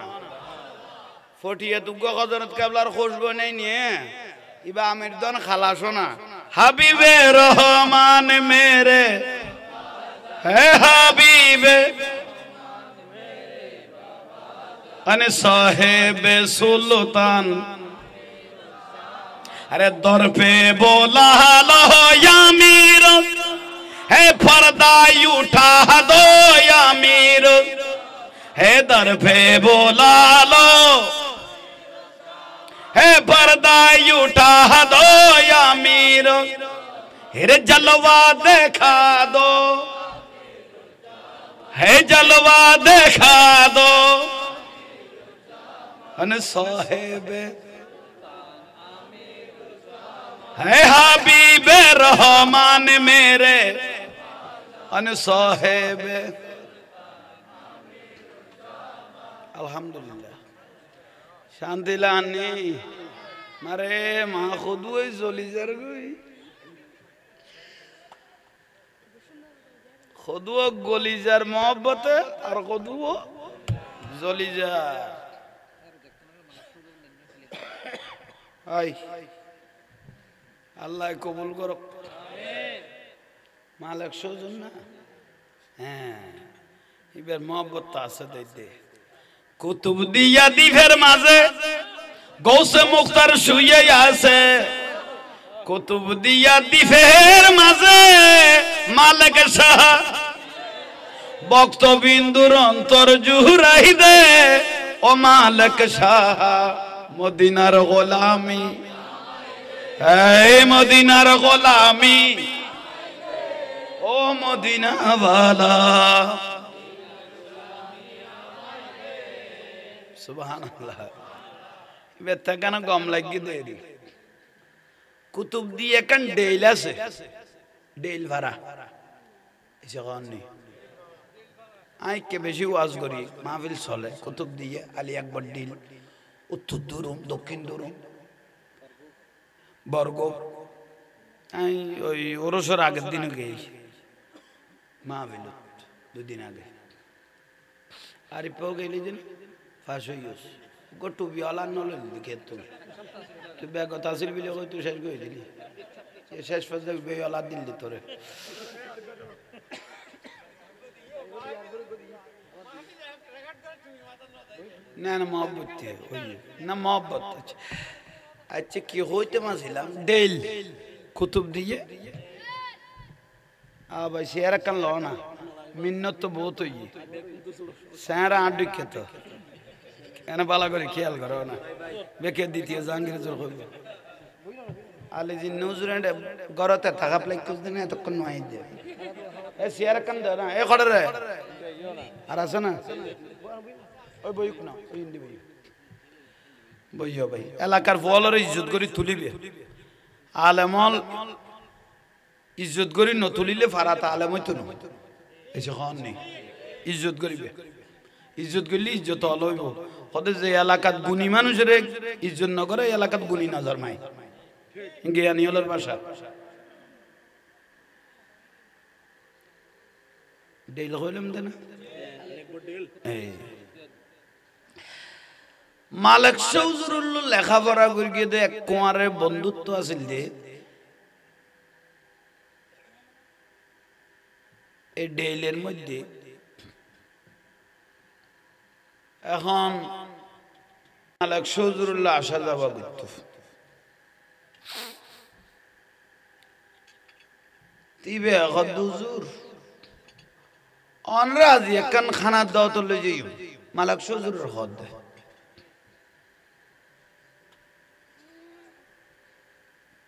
S1: ফটিয়ে তুগ্গ হযরত কেবলার খুশবু নেই নিয়ে ইবা আমির দন খালাসো না হাবিবে রহমান মেরে হে হাবিবে আনে সাহেবে সুলতান अरे दर पे बोला लो यामीर है पर्दा उठा दो यामीर है दर पे बोला लो है पर्दा उठा दो यामीर रे जलवा देखा दो है जलवा देखा दो अन साहेब है हबीबे रहमान मेरे अन साहेब अल्हम्दुलिल्लाह। শান্তি লানি মারে মা খুদুই জলি যার গই খুদুও গলি যার মহব্বতে আর খুদুও জলি যা আই আল্লাহ কবুল করুক মালিক সুজন না হ্যাঁ এবার মহব্বত আছে দে কুতুব দিয়া দিফের মাঝে গৌসে মুখতার শুয়ে আছে কুতুব দিয়া দিফের মাঝে মালিক শাহ বক্তবিন্দুর অন্তর জুহুরাই দে ও মালিক শাহ মদিনার গোলামি এই মদিনার গোলামি ও মদিনা ওয়ালা সুবহানাল্লাহ বেতা কেন গম লাগি দেরি কুতুব দিয়ে কান ডেইল আছে ডেইল ভাড়া এসে কননি আই কে বেশি ওয়াজ করি মাহফিল চলে কুতুব দিয়ে আলী আকবর ডিল উত্তর দূরম দক্ষিণ দূরম বর্গ আই ওই ওরসর আগের দিনে গেছি মাহফিল 2 দিন আগে আর ইপো গেলি দিন ফাঁস হয়ে গেছে গোটু বিয়ালা নলে দিকে তুই ব্যাগ তাসিল বিলে কই তুই শেষ করে দিলি শেষ পর্যন্ত বিয়ালা দিলি তোরে না না মহব্বত না মহব্বত আচ্ছা কি হইতে মাছিলাম ডেল কুতুব দিয়ে ভাই শেয়ার কান লো না মিন্নত তো বহুত হই স্যারা আড্ডি খেত কেন বালা করে খেয়াল করো না বেকে দ্বিতীয় জাহাঙ্গীর জোর করবে আলে জি নিউজিল্যান্ডে গরতে থাকা প্লাই কুছ দিন এতক্ষণ নয় দে এ শেয়ার কান দে না এ খড়ে রে আর আছে না ওই বই না ওই হিন্দি বই বইও ভাই এলাকার ফলর ইজ্জত করি তুলিবে আলেমল ইজ্জত করি নতুলিলে ফারাতা আলেম হইতো না এসে খান নেই ইজ্জত করিবে ইজ্জত করলে ইজ্জত হইব হতে যে এলাকাত গুণী মানুষের ইজ্জত না করে এলাকাত গুণী নজর মাই জ্ঞানী হলোর ভাষা ডেল হইলাম না মালিক সৌজুরুল্লাহ লেখাপড়া করি গিয়ে এক কুমারের বন্ধুত্ব আছিল যে এই ডেইলের মধ্যে এখন মালিক সৌজুরুল্লাহ আসা যাওয়া করত তিবে হুজুর অনরাজি একখান খানার দাওয়াত লই যাইও মালিক সৌজুরের হদ দেয়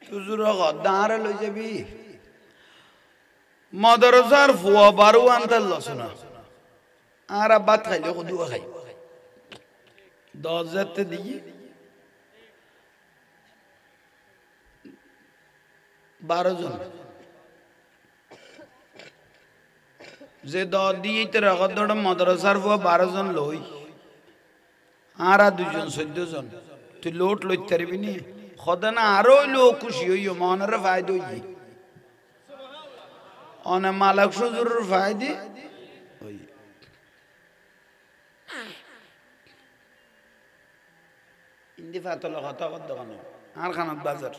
S1: হুজুর দাঁড়ে লই যাবি মাদ্রাসার ফুয়া বারু আনতে লসনা আর ভাত খাইলে দুয়া খাই 10,000 দিয়ে 12 জন যে 10 দিয়ে রাখা মাদ্রাসার ফুয়া 12 জন লই আর 2 জন 14 জন তুই লোট লইতে পারবি নি খোদা না আরো লোক খুশি হইও মনের ফায়দা হই অনে মালিক হুজুরের ফায়দা হই ইন্দি ফাতল কথা কত কোন আর খানাত বাজার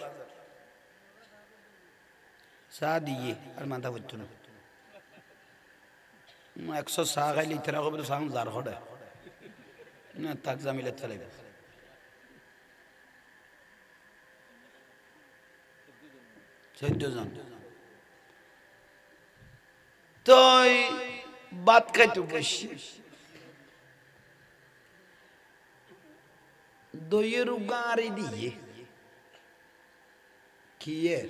S1: সা দিয়ে আর মাথা বুঝতো না 100 সা খাইলে ইতরা কবে সাম জার হড়ে না তাক জামিলে চলে গেছে 14 জন তোই ভাত খাইতে বসি দইয়ের গাড়ি দিয়ে কি এর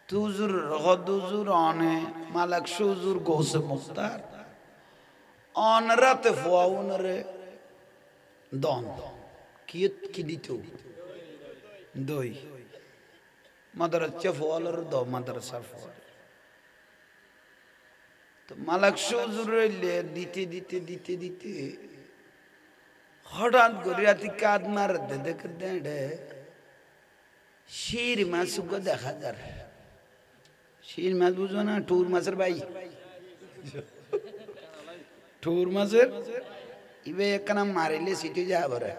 S1: তুজুর হদুজুর অনে মালিক সুজুর গোসে মুখতার অন রাতে ফুয়াউন রে দন কি দিত দই মাদ্রাসা ফুয়ালের দ মাদ্রাসা ফুয়াল তো মালিক সুজুর দিতে দিতে দিতে দিতে হঠাৎ করে রাতে কাঁদ মার দেখে দে শির মাছ দেখা যার শির মাছ বুঝো না টুর মাছের ভাই টুর মাছের ইবে একখানা মারিলে সিটে যা বরে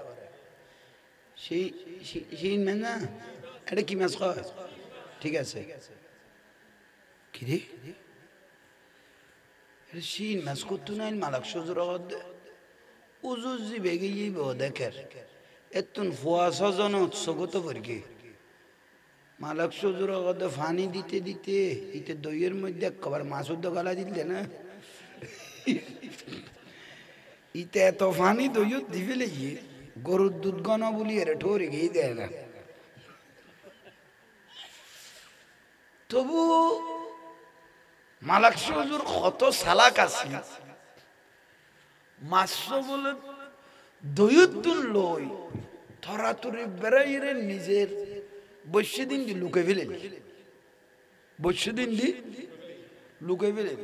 S1: শির মাছ না এটা কি মাছ খাওয়া ঠিক আছে কি রে শির মাছ করতো না মালাক সজুর উজুজি বেগে দেখের এতুন ফুয়া সজন উৎসগত পরকে মালাক সজুর ফানি দিতে দিতে ইতে দইয়ের মধ্যে একবার মাছুর গালা দিলে না ইতে এত ফানি দইয়ত দিবে লেগে গরুর দুধ গণ বলি এর ঠোরে গিয়ে দেয় না তবু মালাক সজুর কত সালাক আছে মাছ বলে দইয়তুন লই থরাতুরি বেড়াইরে নিজের বৈশ্য দিন দি লুকে ফেলেন বৈশ্য দিন দি লুকে ফেলেন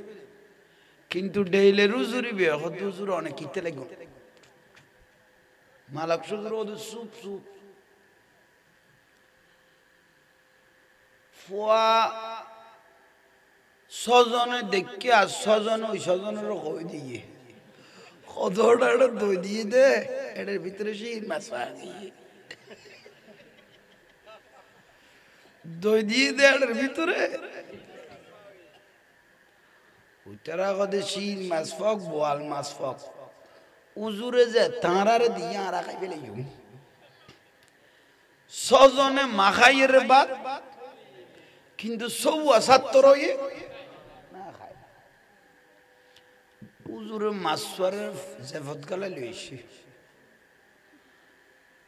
S1: কিন্তু ডেইলে রুজুরি বে হদুজুর অনেক কিতে লাগবে মালাক সজুর ওদের সুপ সুপ ফুয়া ছজনে দেখে আর ছজনে ওই ছজনের কই দিয়ে কতটা এটা দই দিয়ে দে এটার ভিতরে সেই মাছ দই দিয়ে দে এটার ভিতরে ওইটারা কদে শিল মাছ ফক বোয়াল মাছ ফক উজুরে যে তাঁরারে দিয়ে আর খাই ফেলে ছজনে মাখাইয়ের বাদ কিন্তু সৌ আসাত্তর না খায় উজুরে মাছওয়ারের জেফত গালা লইছি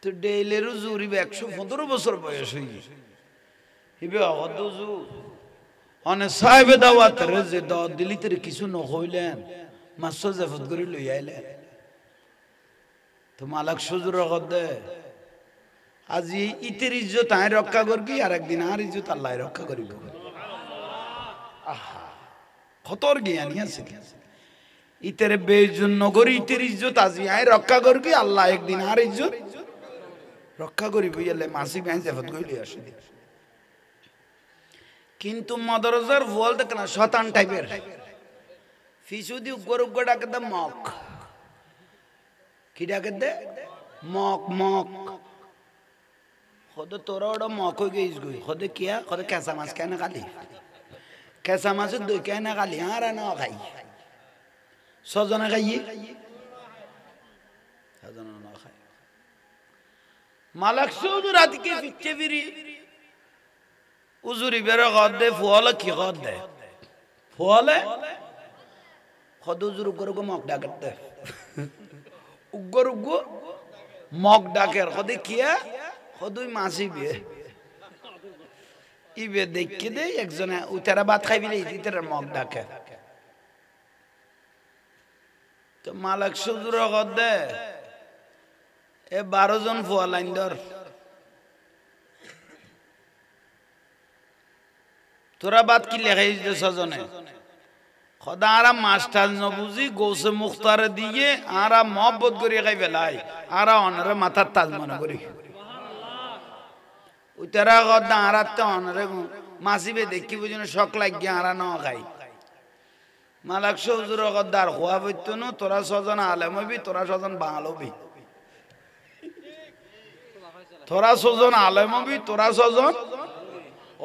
S1: তো ডেইলের উজুরি 115 বছর বয়স হই হিবে হদুজু অনে সাহেব দাওয়াত রে যে দাওয়াত দিলিতে কিছু ন হইলেন মাছ জেফত করে লই আইলেন তো মালাক সুজুর গদে আজি ইতের ইজ্জত আই রক্ষা করবি আর একদিন আর ইজ্জত আল্লাহ রক্ষা করিব আহা কতর জ্ঞানী আছে ইতের বেইজ্জত নগরী ইতের ইজ্জত আজি আই রক্ষা করবি আল্লাহ একদিন আর ইজ্জত রক্ষা করিব ইলে মাসি ব্যান জেফত কইলি আসে কিন্তু মাদ্রাসার ওয়াল দেখ না শতান টাইপের ফিসুদি গরুক ডাকে দে মক কি ডাকে দে মক মক খোদে তোরা ওটা মক হয়ে গেছিস গই খোদে কিয়া খোদে কেঁচা মাছ কেন খালি কেঁচা মাছের দই কেন খালি আর না খাই ছজনে খাইয়ে ছজনে না খাই মালাক শুধু রাতকে ফিরছে ফিরি উজুরি বেরো গদ দে ফুয়ালে কি গদ দে ফুয়ালে খোদ উজুর উগ্র মক ডাকে দে উগ্র উগ্র মক ডাকের খোদে কিয়া খদুই মাছি বিয়ে ইবে দেখে দে একজনে উতারা ভাত খাই বিলে ইতার মগ ডাকে তো মালাক সুজুর গদে এ 12 জন ফুয়া লাইন ধর তোরা ভাত কি লেখাইছ দে ছজনে খোদা আরা মাস্টার নবুজি গৌসে মুখতার দিয়ে আরা মহব্বত করি খাই বেলাই আরা অনরে মাথার তাজ মনে করি উতারা গদা আরাতে অনরে মাসিবে দেখি বুঝিন শক লাগিয়ে আরা ন খাই মালাক সজুর গদার খোয়া বইতো ন তোরা ছজন আলেম হবি তোরা ছজন বাঙাল হবি তোরা ছজন আলেম হবি তোরা ছজন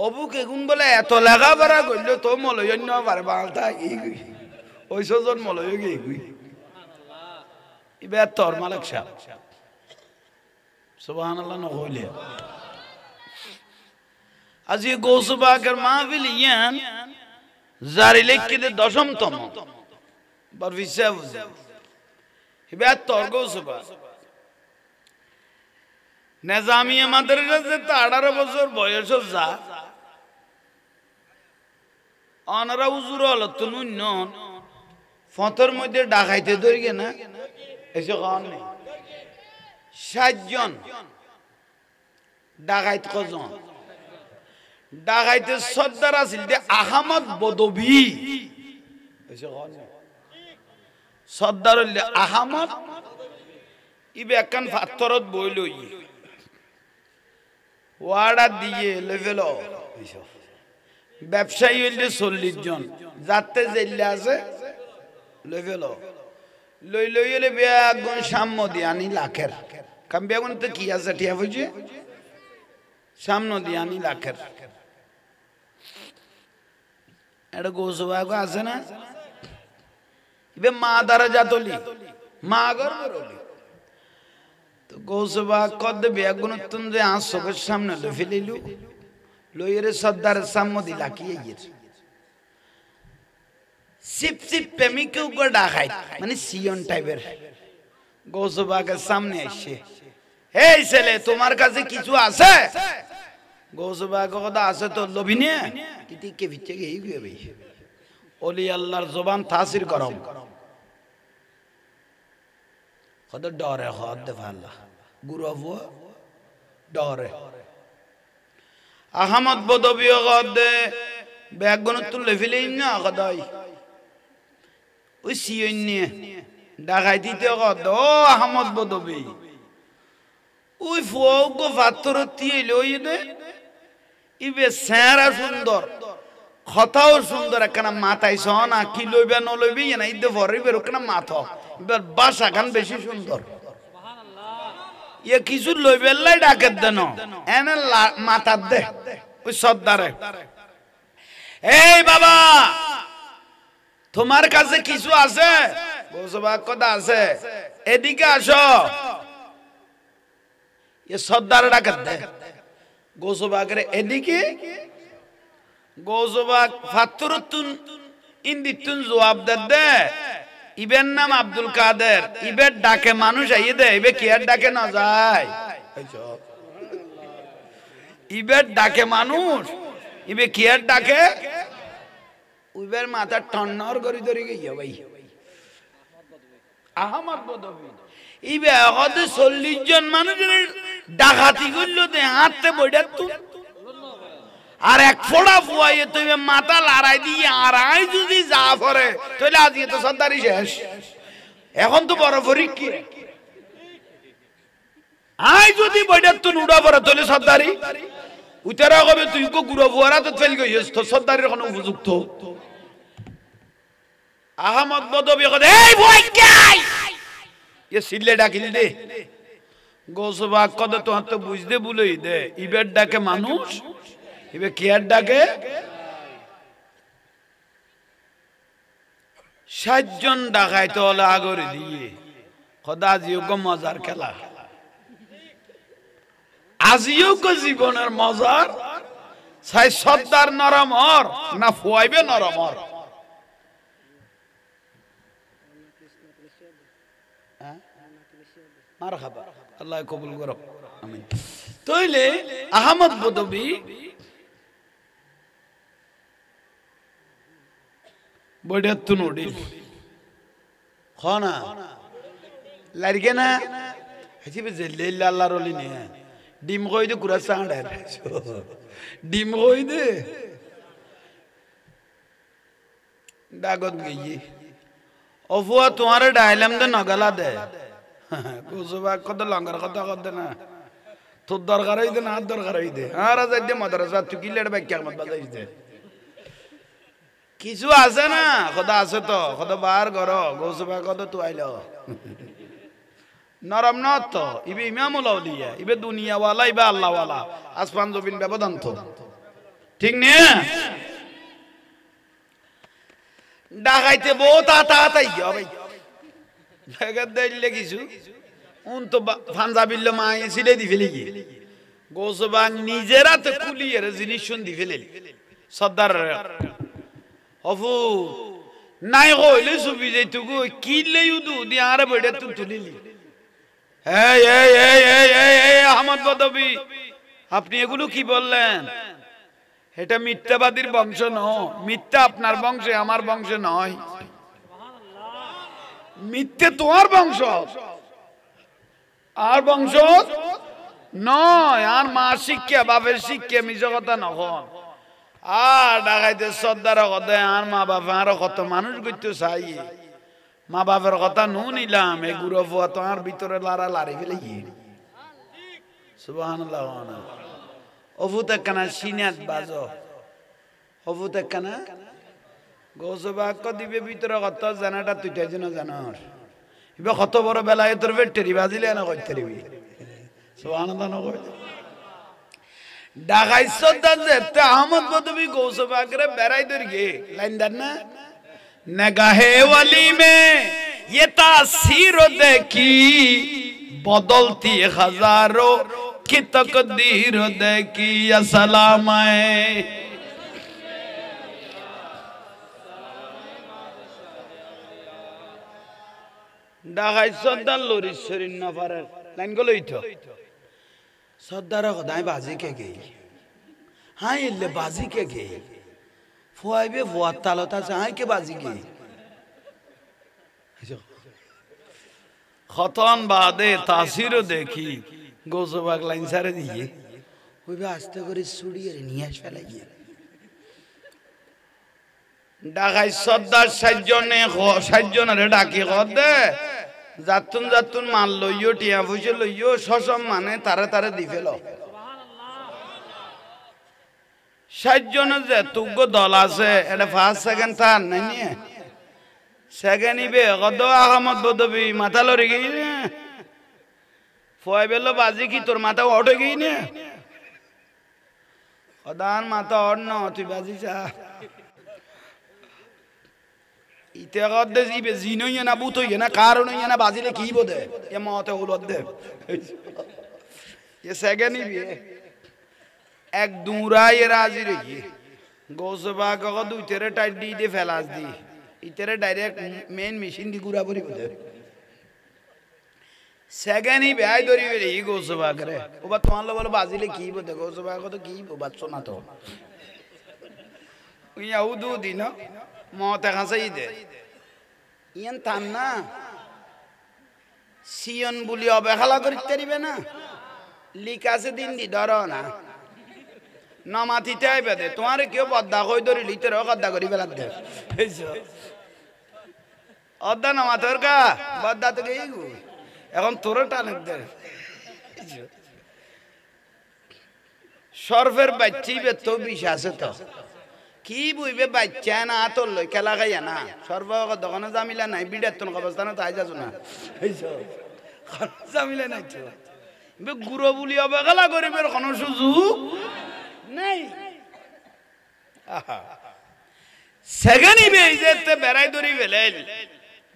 S1: অবু কেগুন বলে এত লেখা বেড়া করলে তো মলয় পারে বাঙালটা ওই ছজন মলয় গিয়ে এবার তোর মালাক সাহেব সুবহানাল্লাহ ন হইলে আজি গৌসবাগের মাহফিল ইয়ান জারি লিখকে 10তম বার হিসাব হিবা তোর গৌসবা নিজামিয়া মাদ্রাসাতে 18 বছর বয়স যা অনরা হুজুর হল তুনুন ফতর মধ্যে ডাকাইতে ধরিগে না এসে কারণ নেই 60 জন ডাকাইত কজন ডাকাইতে সর্দার আছিল দে আহমদ বদবি সর্দার আহমদ ইবে একখান পাথরত বই লই ওয়ার্ডার দিয়ে লেভেল ব্যবসায়ী হইলে 40 জন যাতে জেলে আছে লেভেল লই লই হলে বেগুন সামনে দিয়ে আনি লাখের কাম বেগুন তো কি আছে ঠিয়া বুঝে সামনে দিয়ে আনি লাখের এটা গোসবাগ আছে না ইবে মা দ্বারা যাতলি মা গরলি তো গোসবাগ কদ বেগুন তুন যে আস চোখের সামনে লো ফেলিলু লইরে সর্দারের সামনে দি লাকিয়ে গিয়েছে সিপ সিপ প্রেমিকেও গো ডাকাই মানে সিয়ন টাইপের গোসবাগের সামনে এসে এই ছেলে তোমার কাছে কিছু আছে গোসবাগ কথা আছে তো লবি নিয়ে ইতি কে ভিচ্ছে গিয়ে গিয়ে ভাই ওলি আল্লাহর জবান তাসির করম কত ডরে হদ ভাল্লা গুরু আবু ডরে আহমদ বদবি গদ বেগুন তুলে ফেলেই না গদাই ওই সিয়ন নিয়ে ডাকাইতিতে গদ ও আহমদ বদবি ওই ফোগ পাথর দিয়ে লই দে ইবে সেরা সুন্দর কথাও সুন্দর একখানা মাথায় সহনা কি লইবে ন লইবি না ইদে ভরিবে ওখানে মাথা এবার বাসা গান বেশি সুন্দর ইয়ে কিছু লইবে লাই ডাকে দেন এনে মাথা দে ওই সর্দারে এই বাবা তোমার কাছে কিছু আছে গোসবাগ কথা আছে এদিকে আসো এ সর্দারে ডাকে দে গোসবাগের এদিকে গোসবাগ ফাতুরতুন ইন্দিতুন জবাব দে ইবের নাম আব্দুল কাদের ইবের ডাকে মানুষ আইয়ে দে ইবে কি আর ডাকে না যায় ইবের ডাকে মানুষ ইবে কি আর ডাকে ইবের মাথা টন্নর করি ধরে গিয়ে ভাই আহমদ বদবি ইবে হদ 40 জন মানুষের ডাকাতি করলো দে হাতে বইডা তুই আর এক ফোড়া ফুয়াইয়ে তুই মাথা লড়াই দিয়ে আড়াই যদি যা পরে তাহলে আজকে তো সর্দারি শেষ এখন তো বড় পরীক্ষা আই যদি বইটা তুই উড়া পরে তাহলে সর্দারি উতারা কবে তুই কো গুড়ো ফুয়ারা তো ফেল গইস তো সর্দারির কোনো উপযুক্ত আহমদ বদবি কয় এই ভয় গাই এ সিলে ডাকিল দে গোসবাগ কত তো হাতে বুঝতে বলেই দে ইবের ডাকে মানুষ ইবে কেয়ার ডাকে 60 জন ডাকাইতে হলে আগরে দিয়ে খোদা আজিও মজার খেলা আজিও জীবনের মজার সাই সর্দার নরম হর না ফুয়াইবে নরম হর মারহাবা আল্লাহ কবুল করুক আমিন তাইলে আহমদ বদবি বড় তুনুডি খানা লাগবে না হিসেবে জেলে আল্লাহর ওলি নে ডিম কই দে কুরা সাঁড়ে ডিম কই দে ডাগত গই অফুয়া তোমারে ডাইলাম দে নগলা দে গোসবাগ কত লঙ্গর কথা কত না তোর দরকার হইতে না দরকার হইতে আর যাই দে মাদ্রাসা তুই কি লেট ব্যাখ্যা মত বাজাইস দে কিছু আছে না খোদা আছে তো খোদা বার করো গোসবাগ কত তুই আইলো নরম না তো ইবে ইমামুল আউলিয়া ইবে দুনিয়া ওয়ালা ইবে আল্লাহ ওয়ালা আসমান জমিন ব্যবধান তো ঠিক না ডাকাইতে বহুত আতাই গিয়া ভাই লাগা দিলে কিছু উন তো পাঞ্জাবিল মাই সিলে দি ফেলি গি গোসবাগ নিজেরা তো কুলিয়ের জিনিস শুন দি ফেলি সর্দার অফু নাই কইলে সুবি যাইতুগো কিলে ইউদু দি আরে বড়ে তু তুলিলি এই আহমদ বদবি আপনি এগুলো কি বললেন এটা মিথ্যাবাদীর বংশ নয় মিথ্যা আপনার বংশে আমার বংশে নয় মিথ্যে তোমার বংশ আর বংশ নয় আর মা শিক্ষা বাপের শিক্ষা মিছ কথা নখন আর ডাকাইতে সর্দার কথা আর মা বাবা আর কত মানুষ করতে চাই মা বাবার কথা নু নিলাম এই গুরু ফুয়া তোমার ভিতরে লারা লারি ফেলে গিয়ে সুবহানাল্লাহ অভূত কানা সিনাত বাজো অভূত কানা গোসবাক দিবে ভিতরে কত জানাটা তুই যেন জানার এবার কত বড় বেলায় তোর বেটেরি বাজিলে না করতে দিবি সুবহানাল্লাহ নকই ঢাকায় সদ্দার যেতে আহমদ বদবি গোসবাকরে বেড়াই ধর গে লাইন দার না नगाहे वाली में ये तासीर देखी बदलती हजारों की तकदीर देखी अस्सलाम ढाकाय सद्दार लोरी शरीर न पारे लाइन गलो इतो सद्दार खदाई बाजी के गई हाँ ये बाजी के गई फुआबे फुआ तालता चाहे के बाजी की खतन बादे तासीर देखी गोसबाग लाइन सारे दिए ওই বে আস্তে করে ছুড়িয়ে নিয়ে আসে লাগিয়ে ঢাকায় সর্দার সাতজনের ডাকি কদে যাতুন যাতুন মাল লইও টিয়া পয়সা লইও সসম মানে তারে তারে দি ফেল সাতজনের যে তুগ্য দল আছে এটা ফার্স্ট সেকেন্ড থার্ড নাই নিয়ে সেকেন্ড ইবে কদ আহমদ বদবি মাথা লড়ে গই না ফয় বেলো বাজি কি তোর মাথা ওঠে গই না অদান মাথা অড ন তুই বাজি যা ইতে কদে ইবে জিনই না বুতই না কারণ না বাজিলে কি বদে এ মতে উলদ দে ये सेकंड ही भी है एक दूरा ये राजी रही गोसबा का दू तेरे टाइट दी दे फैलास दी इतेरे डायरेक्ट मेन मशीन दी गुरा बुरी बदे सेकंड ही भी आई दोरी वेली गोसबा करे वो बात मान लो बोलो बाजीले की बदे गोसबा को तो की बात सुना तो ये उदू दी ना मौत कहाँ से ही दे ये तान्ना सियन बुली अब खाला करी तेरी बेना लिखा से दिन दी डरो ना नमाती चाय बेदे तुम्हारे क्यों बद्दा कोई दोरी लीते रहो कद्दा करी बेला दे अद्दा नमातर का बद्दा तो गई गु এখন তোরে টানে দে সরফের বাচ্চি বে তো বিশ্বাস তো কি বুইবে বাচ্চা না তোর লই খেলা খাইয়া না সর্ব দোকানে জামিলা নাই বিড়ার তোর অবস্থানে তাই যাস না জামিলা নাই তো বে গুরু বলি হবে খেলা গরিবের কোনো সুযোগ নাই সেগানি বে যেতে বেড়াই দরি বেলেল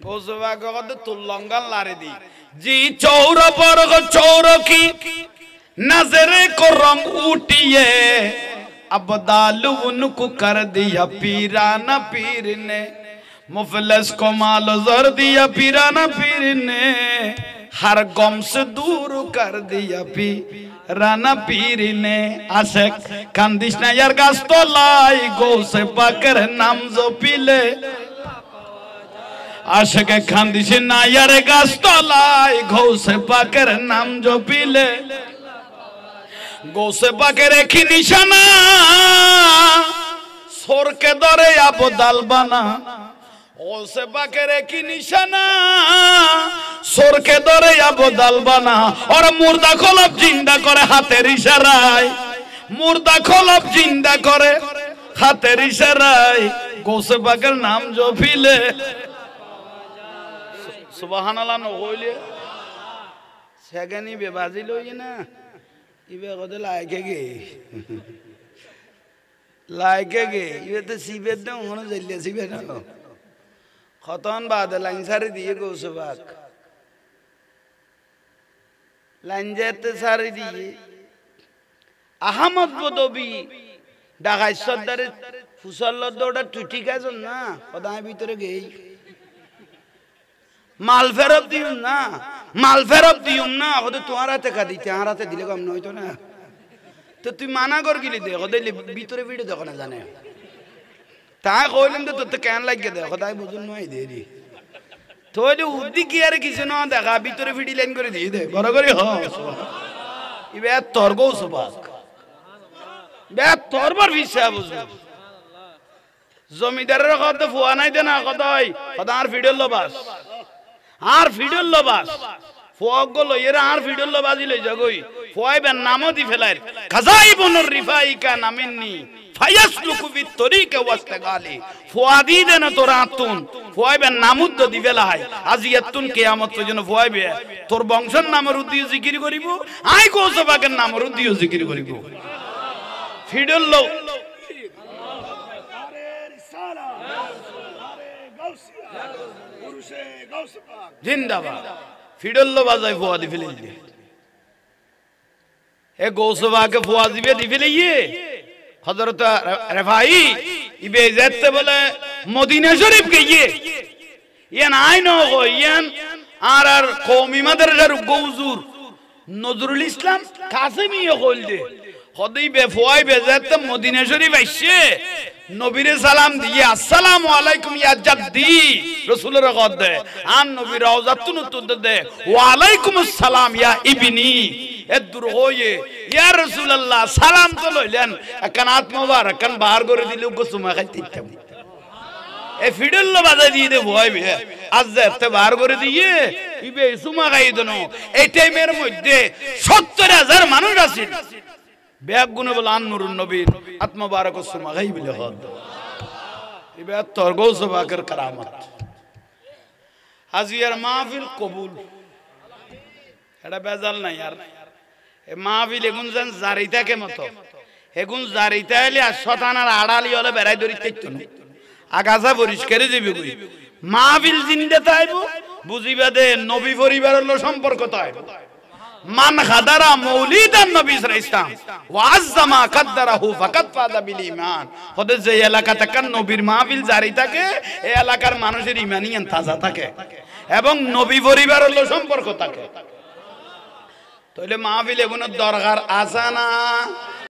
S1: গোসবা গদ তুলঙ্গান লারে দি জি চৌর বর্গ চৌর কি नजरे को रंग उठिए अब दालू उनको कर दिया पीराना पीर ने मुफलिस को माल जर दिया पीराना पीर ने हर गम से दूर कर दिया पीराना पीर ने आशिक कांदिश ना यार गास्तो लाई गो से पाकर नाम जो पीले आशिक कांदिश ना यार गास्तो लाई गो से पाकर नाम जो पीले गोसे बाके रेखी निशाना सोर के दरे आप दाल बना गोसे बाके रेखी निशाना सोर के दरे आप दाल बना और मुर्दा खोलब जिंदा करे हाथेर इशाराय मुर्दा खोलब जिंदा करे हाथेर इशाराय गोसे बाकर नाम जो फिले सुबहानाल्लाह न होइले सेगनी बेबाजी लोई ना इबे कदे लायके गे ये तो सीबे दे उन्होंने जल्दी सीबे ना खतौन बाद लाइन सारी दिए गोसबाक लाइन जेते सारी दिए अहमद बदबी ढाकाय सद्दार फुसल दोड़ा टूटी का जो ना कदाई भीतरे गई माल फेरब दियो ना माल फेरब दियो ना खुद तुम्हारा ते का दी तुम्हारा ते दिले को हम नहीं तो ना तो तू माना कर गिली दे खुद ले बीतरे वीडियो देखो ना जाने ताँ कोई तो तो कहने लग गया दे खुदाई बुजुर्ग नहीं दे रही तो ये उद्दी किया रे किसी ने देखा बीतरे वीडियो लाइन करे दी दे बराबर ही हाँ ये बात तोरगो सुबाक बात तोर पर विषय बुजुर्ग জমিদারের কথা ফুয়া নাই দে না কদয় কদ আর ফিডল লবাস আর ফিডল লবাস ফুয়াক গো লইরা আর ফিডল লবাজি লই যাগই ফুয়াই বেন নামও দি ফেলাই খাজাইবুনুর রিফাইকা নামিননি ফায়াসলুকু বিত তরিকা ওয়াস্তাগালি ফুয়াদি দেন তোর আতুন ফুয়াই বেন নামুদ দি ফেলাই আজিয়াতুন কিয়ামত পর্যন্ত ফুয়াই বে তোর বংশের নামের উদ্দিও জিকির করিব আই গোসবাকের নামের উদ্দিও জিকির করিব ফিডল লো জিন্দাবাদ ফিডল্লো বাজায় ফুয়া দি ফেলে দিয়ে এ গৌসবাকে ফুয়া দিবে দি ফেলে হযরত রেফাই ইবে যেতে বলে মদিনা শরীফ গিয়ে ইয়ান আইনো গো ইয়ান আর কওমি মাদ্রাসার গৌজুর নজরুল ইসলাম কাসেমি কইল দে হদই বে ফুয়াই বে যেতে মদিনা শরীফ আইছে নবীরে সালাম দিয়ে আসসালামু আলাইকুম ইয়া জাদ্দি রাসূলের কদে আন নবী রওজাতুন উত্তর দে ওয়া আলাইকুমুস সালাম ইয়া ইবনি এদুর হয়ে ইয়া রাসূলুল্লাহ সালাম তো লইলেন কানাত মোবারক কান বাহার করে দিলে গোসুমা খাইতে ইচ্ছা এ ফিডল বাজা দিয়ে দে ভয় বে আজ এতে বাহার করে দিয়ে ইবে সুমা খাই দেন এই টাইমের মধ্যে ৭০,০০০ মানুষ আছে ব্যাগ গুনে বলে আন্নুরুন নবীর আত্মবারক সুমা গাই বলে হদ ইবে তোর গৌসবাকের কারামত হাজিয়ার মাহফিল কবুল এটা বেজাল নাই আর এ মাহফিল এগুন যেন জারিতাকে মতো এগুন জারিতা এলে আর শতানার আড়ালি হলে বেড়াই ধরি তেইতো না আগাছা পরিষ্কারে যাবি কই মাহফিল জিন্দে তাইব বুঝিবা দে নবী পরিবারের লো সম্পর্ক তাইব মান খাদারা মৌলিদান নবী সাল্লাল্লাহু আলাইহি ওয়াসাল্লাম ওয়াজ্জামা কাদ্দারাহু ফাকাত ফাদা বিল ঈমান হদে যে এলাকাতে কান নবীর মাহফিল জারি থাকে এই এলাকার মানুষের ঈমানিয়ান তাজা থাকে এবং নবী পরিবারের লো সম্পর্ক থাকে তাইলে মাহফিল এগুনোর দরকার আছে না